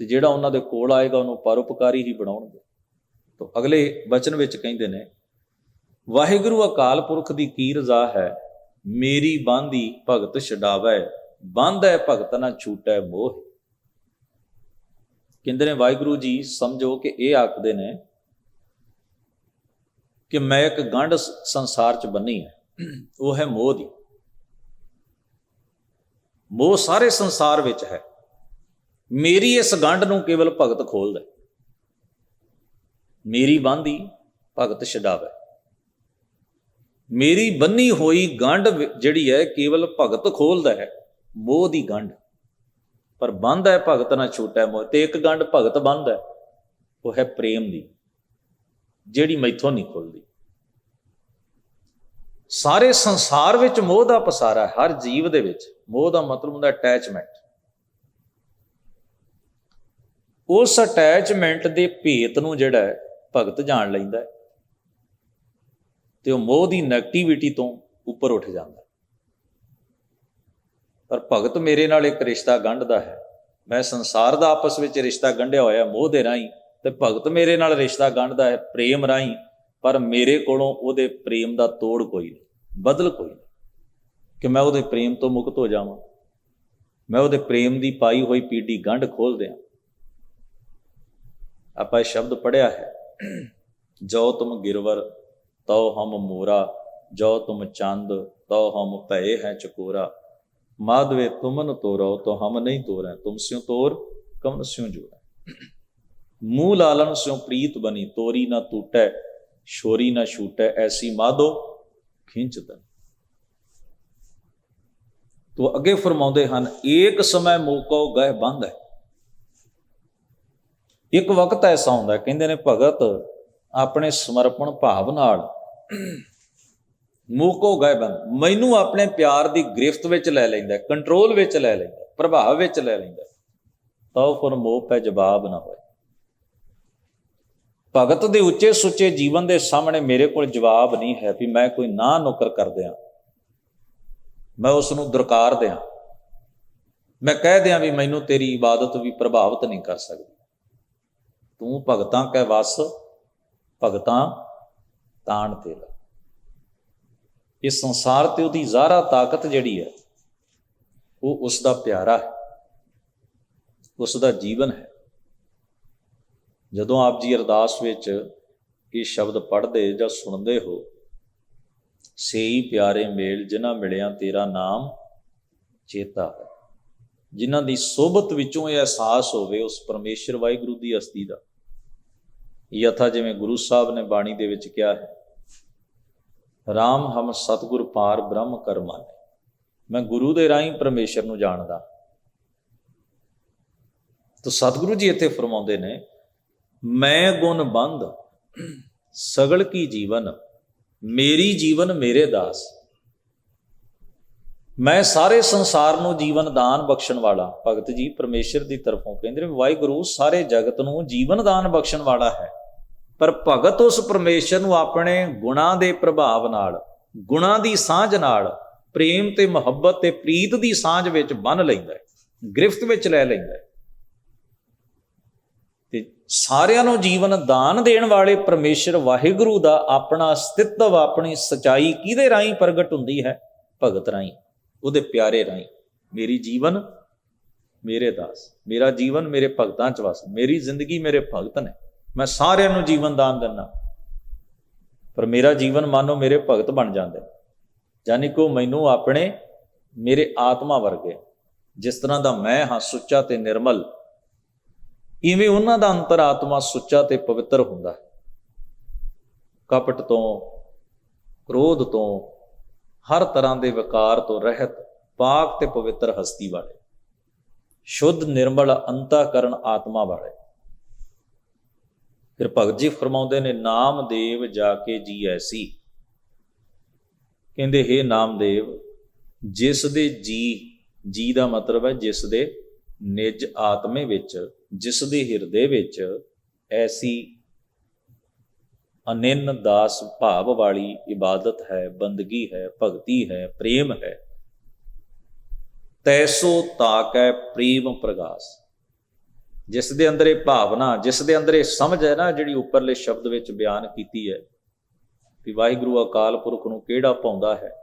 ਤੇ ਜਿਹੜਾ ਉਹਨਾਂ ਦੇ ਕੋਲ ਆਏਗਾ ਉਹਨੂੰ ਪਰਉਪਕਾਰੀ ਹੀ ਬਣਾਉਣਗੇ। ਤਾਂ ਅਗਲੇ ਵਚਨ ਵਿੱਚ ਕਹਿੰਦੇ ਨੇ, ਵਾਹਿਗੁਰੂ ਅਕਾਲ ਪੁਰਖ ਦੀ ਕੀ ਰਜ਼ਾ ਹੈ, ਮੇਰੀ ਬਾਂਦੀ ਭਗਤ ਛਡਾਵੈ, ਬਾਂਧੈ ਭਗਤ ਨਾ ਛੂਟੈ ਮੋਹ। ਕਹਿੰਦੇ ਨੇ ਵਾਹਿਗੁਰੂ ਜੀ ਸਮਝੋ ਕਿ ਇਹ ਆਖਦੇ ਨੇ ਕਿ ਮੈਂ ਇੱਕ ਗੰਢ ਸੰਸਾਰ 'ਚ ਬੰਨੀ ਹੈ, ਉਹ ਹੈ ਮੋਹ ਦੀ। ਮੋਹ ਸਾਰੇ ਸੰਸਾਰ ਵਿੱਚ ਹੈ, ਮੇਰੀ ਇਸ ਗੰਢ ਨੂੰ ਕੇਵਲ ਭਗਤ ਖੋਲਦਾ, ਮੇਰੀ ਬਾਂਦੀ ਭਗਤ ਛਡਾਵੇ। ਮੇਰੀ ਬੰਨੀ ਹੋਈ ਗੰਢ ਜਿਹੜੀ ਹੈ ਕੇਵਲ ਭਗਤ ਖੋਲਦਾ ਹੈ, ਮੋਹ ਦੀ ਗੰਢ, ਪਰ ਬੰਦ ਹੈ ਭਗਤ ਨਾ ਛੂਟੈ ਮੋਹ। ਤੇ ਇੱਕ ਗੰਢ ਭਗਤ ਬੰਦ ਹੈ, ਉਹ ਹੈ ਪ੍ਰੇਮ ਦੀ, ਜਿਹੜੀ ਮੈਥੋਂ ਨਹੀਂ ਖੁੱਲਦੀ। ਸਾਰੇ ਸੰਸਾਰ ਵਿੱਚ ਮੋਹ ਦਾ ਪਸਾਰਾ, ਹਰ ਜੀਵ ਦੇ ਵਿੱਚ ਮੋਹ ਦਾ ਮਤਲਬ ਹੁੰਦਾ ਅਟੈਚਮੈਂਟ। ਉਸ ਅਟੈਚਮੈਂਟ ਦੇ ਭੇਤ ਨੂੰ ਜਿਹੜਾ ਹੈ ਭਗਤ ਜਾਣ ਲੈਂਦਾ ਤੇ ਉਹ ਮੋਹ ਦੀ ਨੈਗੇਟਿਵਿਟੀ ਤੋਂ ਉੱਪਰ ਉੱਠ ਜਾਂਦਾ। ਪਰ ਭਗਤ ਮੇਰੇ ਨਾਲ ਇੱਕ ਰਿਸ਼ਤਾ ਗੰਢਦਾ ਹੈ, ਮੈਂ ਸੰਸਾਰ ਦਾ ਆਪਸ ਵਿੱਚ ਰਿਸ਼ਤਾ ਗੰਢਿਆ ਹੋਇਆ ਮੋਹ ਦੇ ਰਾਹੀਂ, ਤੇ ਭਗਤ ਮੇਰੇ ਨਾਲ ਰਿਸ਼ਤਾ ਗੰਢਦਾ ਹੈ ਪ੍ਰੇਮ ਰਾਹੀਂ, ਪਰ ਮੇਰੇ ਕੋਲੋਂ ਉਹਦੇ ਪ੍ਰੇਮ ਦਾ ਤੋੜ ਕੋਈ ਨਹੀਂ, ਬਦਲ ਕੋਈ ਨਹੀਂ, ਕਿ ਮੈਂ ਉਹਦੇ ਪ੍ਰੇਮ ਤੋਂ ਮੁਕਤ ਹੋ ਜਾਵਾਂ, ਮੈਂ ਉਹਦੇ ਪ੍ਰੇਮ ਦੀ ਪਾਈ ਹੋਈ ਪੀੜੀ ਗੰਢ ਖੋਲ ਦਿਆਂ। ਆਪਾਂ ਇਹ ਸ਼ਬਦ ਪੜ੍ਹਿਆ ਹੈ, ਜੋ ਤੁਮ ਗਿਰਵਰ ਤਉ ਹਮ ਮੋਰਾ, ਜੋ ਤੁਮ ਚੰਦ ਤਉ ਹਮ ਭਏ ਹੈ ਚਕੋਰਾ, ਮਾਧਵੇ ਤੁਮਨ ਤੋਰੋ ਤੋ ਹਮ ਨਹੀਂ ਤੋਰੈ, ਤੁਮ ਸਿਉ ਤੋਰ ਕਵਨ ਸਿਉ ਜੋੜੈ, ਮੂਹ ਲਾਲਨ ਸਿਉ ਪ੍ਰੀਤ ਬਨੀ, ਤੋਰੀ ਨਾ ਟੂਟੈ ਸ਼ੋਰੀ ਨਾ ਛੂਟੈ, ਐਸੀ ਮਾਧੋ ਖਿੰਚਤਨ। ਤੋ ਅੱਗੇ ਫਰਮਾਉਂਦੇ ਹਨ, ਏਕ ਸਮੈ ਮੋਕੋ ਗਹਿ ਬੰਧ ਹੈ। ਇੱਕ ਵਕਤ ਐਸਾ ਹੁੰਦਾ, ਕਹਿੰਦੇ ਨੇ ਭਗਤ ਆਪਣੇ ਸਮਰਪਣ ਭਾਵ ਨਾਲ ਮੂਕੋ ਗਏ ਬੰਦ, ਮੈਨੂੰ ਆਪਣੇ ਪਿਆਰ ਦੀ ਗ੍ਰਿਫਤ ਵਿੱਚ ਲੈ ਲੈਂਦਾ, ਕੰਟਰੋਲ ਵਿੱਚ ਲੈ ਲੈਂਦਾ, ਪ੍ਰਭਾਵ ਵਿੱਚ ਲੈ ਲੈਂਦਾ, ਤਾਂ ਫਿਰ ਮੋਹ ਪੈ ਜਵਾਬ ਨਾ ਹੋਏ। ਭਗਤ ਦੇ ਉੱਚੇ ਸੁੱਚੇ ਜੀਵਨ ਦੇ ਸਾਹਮਣੇ ਮੇਰੇ ਕੋਲ ਜਵਾਬ ਨਹੀਂ ਹੈ ਵੀ ਮੈਂ ਕੋਈ ਨਾ ਨੁਕਰ ਕਰ ਦਿਆਂ, ਮੈਂ ਉਸ ਨੂੰ ਦੁਰਕਾਰ ਦਿਆਂ, ਮੈਂ ਕਹਿ ਦਿਆਂ ਵੀ ਮੈਨੂੰ ਤੇਰੀ ਇਬਾਦਤ ਵੀ ਪ੍ਰਭਾਵਿਤ ਨਹੀਂ ਕਰ ਸਕਦੀ, ਤੂੰ ਭਗਤਾਂ ਕੈ ਵਸ ਭਗਤਾਂ ਤਾਣ ਤੇਰਾ। ਇਸ ਸੰਸਾਰ ਤੇ ਉਹਦੀ ਜ਼ਾਹਰਾ ਤਾਕਤ ਜਿਹੜੀ ਹੈ ਉਹ ਉਸ ਦਾ ਪਿਆਰਾ ਹੈ, ਉਸ ਦਾ ਜੀਵਨ ਹੈ। ਜਦੋਂ ਆਪ ਜੀ ਅਰਦਾਸ ਵਿੱਚ ਇਹ ਸ਼ਬਦ ਪੜ੍ਹਦੇ ਜਾਂ ਸੁਣਦੇ ਹੋ, ਸੇਈ ਪਿਆਰੇ ਮੇਲ ਜਿਨ੍ਹਾਂ ਮਿਲਿਆ ਤੇਰਾ ਨਾਮ ਚੇਤਾ ਹੈ, ਜਿਨ੍ਹਾਂ ਦੀ ਸੋਭਤ ਵਿੱਚੋਂ ਇਹ ਅਹਿਸਾਸ ਹੋਵੇ ਉਸ ਪਰਮੇਸ਼ਰ ਵਾਹਿਗੁਰੂ ਦੀ ਹਸਤੀ ਦਾ, ਯਥਾ ਜਿਵੇਂ ਗੁਰੂ ਸਾਹਿਬ ਨੇ ਬਾਣੀ ਦੇ ਵਿੱਚ ਕਿਹਾ ਹੈ, ਰਾਮ ਹਮ ਸਤਿਗੁਰ ਪਾਰ ਬ੍ਰਹਮ ਕਰ ਮਾਨੇ, ਮੈਂ ਗੁਰੂ ਦੇ ਰਾਹੀਂ ਪਰਮੇਸ਼ਰ ਨੂੰ ਜਾਣਦਾ। ਤਾਂ ਸਤਿਗੁਰੂ ਜੀ ਇੱਥੇ ਫਰਮਾਉਂਦੇ ਨੇ, ਮੈਂ ਗੁਣ ਬੰਧ ਸਗਲ ਕੀ ਜੀਵਨ, ਮੇਰੀ ਜੀਵਨ ਮੇਰੇ ਦਾਸ। ਮੈਂ ਸਾਰੇ ਸੰਸਾਰ ਨੂੰ ਜੀਵਨ ਦਾਨ ਬਖਸ਼ਣ ਵਾਲਾ। ਭਗਤ ਜੀ ਪਰਮੇਸ਼ਰ ਦੀ ਤਰਫੋਂ ਕਹਿੰਦੇ ਨੇ ਵਾਹਿਗੁਰੂ ਸਾਰੇ ਜਗਤ ਨੂੰ ਜੀਵਨ ਦਾਨ ਬਖਸ਼ਣ ਵਾਲਾ ਹੈ, ਪਰ ਭਗਤ ਉਸ ਪਰਮੇਸ਼ਰ ਨੂੰ ਆਪਣੇ ਗੁਣਾਂ ਦੇ ਪ੍ਰਭਾਵ ਨਾਲ, ਗੁਣਾਂ ਦੀ ਸਾਂਝ ਨਾਲ, ਪ੍ਰੇਮ ਤੇ ਮੁਹੱਬਤ ਤੇ ਪ੍ਰੀਤ ਦੀ ਸਾਂਝ ਵਿੱਚ ਬੰਨ੍ਹ ਲੈਂਦਾ ਹੈ, ਗ੍ਰਿਫਤ ਵਿੱਚ ਲੈ ਲੈਂਦਾ ਹੈ। ਤੇ ਸਾਰਿਆਂ ਨੂੰ ਜੀਵਨ ਦਾਨ ਦੇਣ ਵਾਲੇ ਪਰਮੇਸ਼ਰ ਵਾਹਿਗੁਰੂ ਦਾ ਆਪਣਾ ਅਸਤਿਤਵ, ਆਪਣੀ ਸਚਾਈ ਕਿਹਦੇ ਰਾਹੀਂ ਪ੍ਰਗਟ ਹੁੰਦੀ ਹੈ? ਭਗਤ ਰਾਹੀਂ, ਉਹਦੇ ਪਿਆਰੇ ਰਾਹੀਂ। ਮੇਰੀ ਜੀਵਨ ਮੇਰੇ ਦਾਸ, ਮੇਰਾ ਜੀਵਨ ਮੇਰੇ ਭਗਤਾਂ 'ਚ ਵਸ, ਮੇਰੀ ਜ਼ਿੰਦਗੀ ਮੇਰੇ ਭਗਤ ਨੇ, ਮੈਂ ਸਾਰਿਆਂ ਨੂੰ ਜੀਵਨ ਦਾਨ ਦਿੰਦਾ, ਪਰ ਮੇਰਾ ਜੀਵਨ ਮਾਨੋ ਮੇਰੇ ਭਗਤ ਬਣ ਜਾਂਦੇ, ਯਾਨੀ ਕਿ ਉਹ ਮੈਨੂੰ ਆਪਣੇ ਮੇਰੇ ਆਤਮਾ ਵਰਗੇ, ਜਿਸ ਤਰ੍ਹਾਂ ਦਾ ਮੈਂ ਹਾਂ ਸੁੱਚਾ ਤੇ ਨਿਰਮਲ, ਇਵੇਂ ਉਹਨਾਂ ਦਾ ਅੰਤਰ-ਆਤਮਾ ਸੁੱਚਾ ਤੇ ਪਵਿੱਤਰ ਹੁੰਦਾ ਹੈ। ਕਪਟ ਤੋਂ, ਕ੍ਰੋਧ ਤੋਂ, ਹਰ ਤਰ੍ਹਾਂ ਦੇ ਵਿਕਾਰ ਤੋਂ ਰਹਿਤ, ਪਾਕ ਤੇ ਪਵਿੱਤਰ ਹਸਤੀ ਵਾਲੇ, ਸ਼ੁੱਧ ਨਿਰਮਲ ਅੰਤःਕਰਨ ਆਤਮਾ ਵਾਲੇ। ਫਿਰ ਭਗਤ ਜੀ ਫਰਮਾਉਂਦੇ ਨੇ, ਨਾਮਦੇਵ ਜਾ ਕੇ ਜੀ ਐਸੀ। ਕਹਿੰਦੇ, ਹੇ ਨਾਮਦੇਵ, ਜਿਸ ਦੇ ਜੀ ਦਾ ਮਤਲਬ ਹੈ ਜਿਸ ਦੇ ਨਿਜ ਆਤਮੇ ਵਿੱਚ, ਜਿਸ ਦੇ ਹਿਰਦੇ ਵਿੱਚ ਐਸੀ ਅਨਿੰਨ ਦਾਸ ਭਾਵ ਵਾਲੀ ਇਬਾਦਤ ਹੈ, ਬੰਦਗੀ ਹੈ, ਭਗਤੀ ਹੈ, ਪ੍ਰੇਮ ਹੈ, ਤੈਸੋ ਤਾਕੈ ਪ੍ਰੇਮ ਪ੍ਰਗਾਸ। ਜਿਸ ਦੇ ਅੰਦਰ ਇਹ ਭਾਵਨਾ, ਜਿਸ ਦੇ ਅੰਦਰ ਇਹ ਸਮਝ ਹੈ ਨਾ, ਜਿਹੜੀ ਉੱਪਰਲੇ ਸ਼ਬਦ ਵਿੱਚ ਬਿਆਨ ਕੀਤੀ ਹੈ ਕਿ ਵਾਹਿਗੁਰੂ ਅਕਾਲ ਪੁਰਖ ਨੂੰ ਕਿਹੜਾ ਪਾਉਂਦਾ ਹੈ,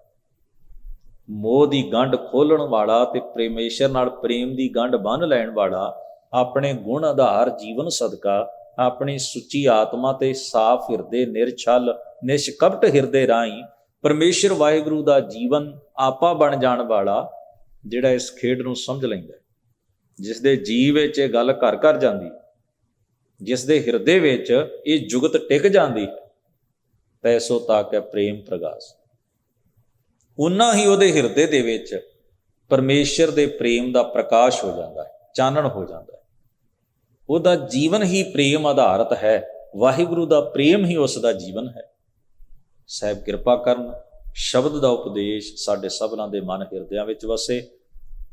ਮੋਹ ਦੀ ਗੰਢ ਖੋਲਣ ਵਾਲਾ ਤੇ ਪ੍ਰੇਮੇਸ਼ਰ ਨਾਲ ਪ੍ਰੇਮ ਦੀ ਗੰਢ ਬੰਨ੍ਹ ਲੈਣ ਵਾਲਾ, ਆਪਣੇ ਗੁਣ ਆਧਾਰ ਜੀਵਨ ਸਦਕਾ ਆਪਣੀ ਸੁੱਚੀ ਆਤਮਾ ਤੇ ਸਾਫ਼ ਹਿਰਦੇ, ਨਿਰਛਲ ਨਿਸ਼ਕਪਟ ਹਿਰਦੇ ਰਾਹੀਂ ਪਰਮੇਸ਼ਰ ਵਾਹਿਗੁਰੂ ਦਾ ਜੀਵਨ ਆਪਾ ਬਣ ਜਾਣ ਵਾਲਾ, ਜਿਹੜਾ ਇਸ ਖੇਡ ਨੂੰ ਸਮਝ ਲੈਂਦਾ, ਜਿਸ ਦੇ ਜੀਵ ਵਿੱਚ ਇਹ ਗੱਲ ਘਰ ਘਰ ਜਾਂਦੀ, ਜਿਸ ਦੇ ਹਿਰਦੇ ਵਿੱਚ ਇਹ ਜੁਗਤ ਟਿਕ ਜਾਂਦੀ ਹੈ, ਤੈਸੋ ਤਾਕੈ ਪ੍ਰੇਮ ਪ੍ਰਗਾਸ। ਉਨਾ ਹੀ ਉਹਦੇ ਹਿਰਦੇ ਦੇ ਵਿੱਚ ਪਰਮੇਸ਼ਰ ਦੇ ਪ੍ਰੇਮ ਦਾ ਪ੍ਰਕਾਸ਼ ਹੋ ਜਾਂਦਾ ਹੈ, ਚਾਨਣ ਹੋ ਜਾਂਦਾ ਹੈ। ਉਹਦਾ ਜੀਵਨ ਹੀ ਪ੍ਰੇਮ ਆਧਾਰਿਤ ਹੈ, ਵਾਹਿਗੁਰੂ ਦਾ ਪ੍ਰੇਮ ਹੀ ਉਸ ਦਾ ਜੀਵਨ ਹੈ। ਸਾਹਿਬ ਕਿਰਪਾ ਕਰਨ, ਸ਼ਬਦ ਦਾ ਉਪਦੇਸ਼ ਸਾਡੇ ਸਭਨਾਂ ਦੇ ਮਨ ਹਿਰਦਿਆਂ ਵਿੱਚ ਵਸੇ।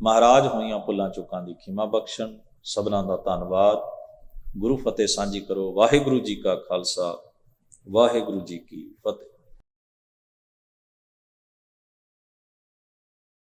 ਮਹਾਰਾਜ ਹੋਈਆਂ ਭੁੱਲਾਂ ਚੁੱਕਾਂ ਦੀ ਖਿਮਾ ਬਖਸ਼ਣ। ਸਭਨਾਂ ਦਾ ਧੰਨਵਾਦ। ਗੁਰੂ ਫਤਿਹ ਸਾਂਝੀ ਕਰੋ। ਵਾਹਿਗੁਰੂ ਜੀ ਕਾ ਖਾਲਸਾ, ਵਾਹਿਗੁਰੂ ਜੀ ਕੀ ਫਤਿਹ।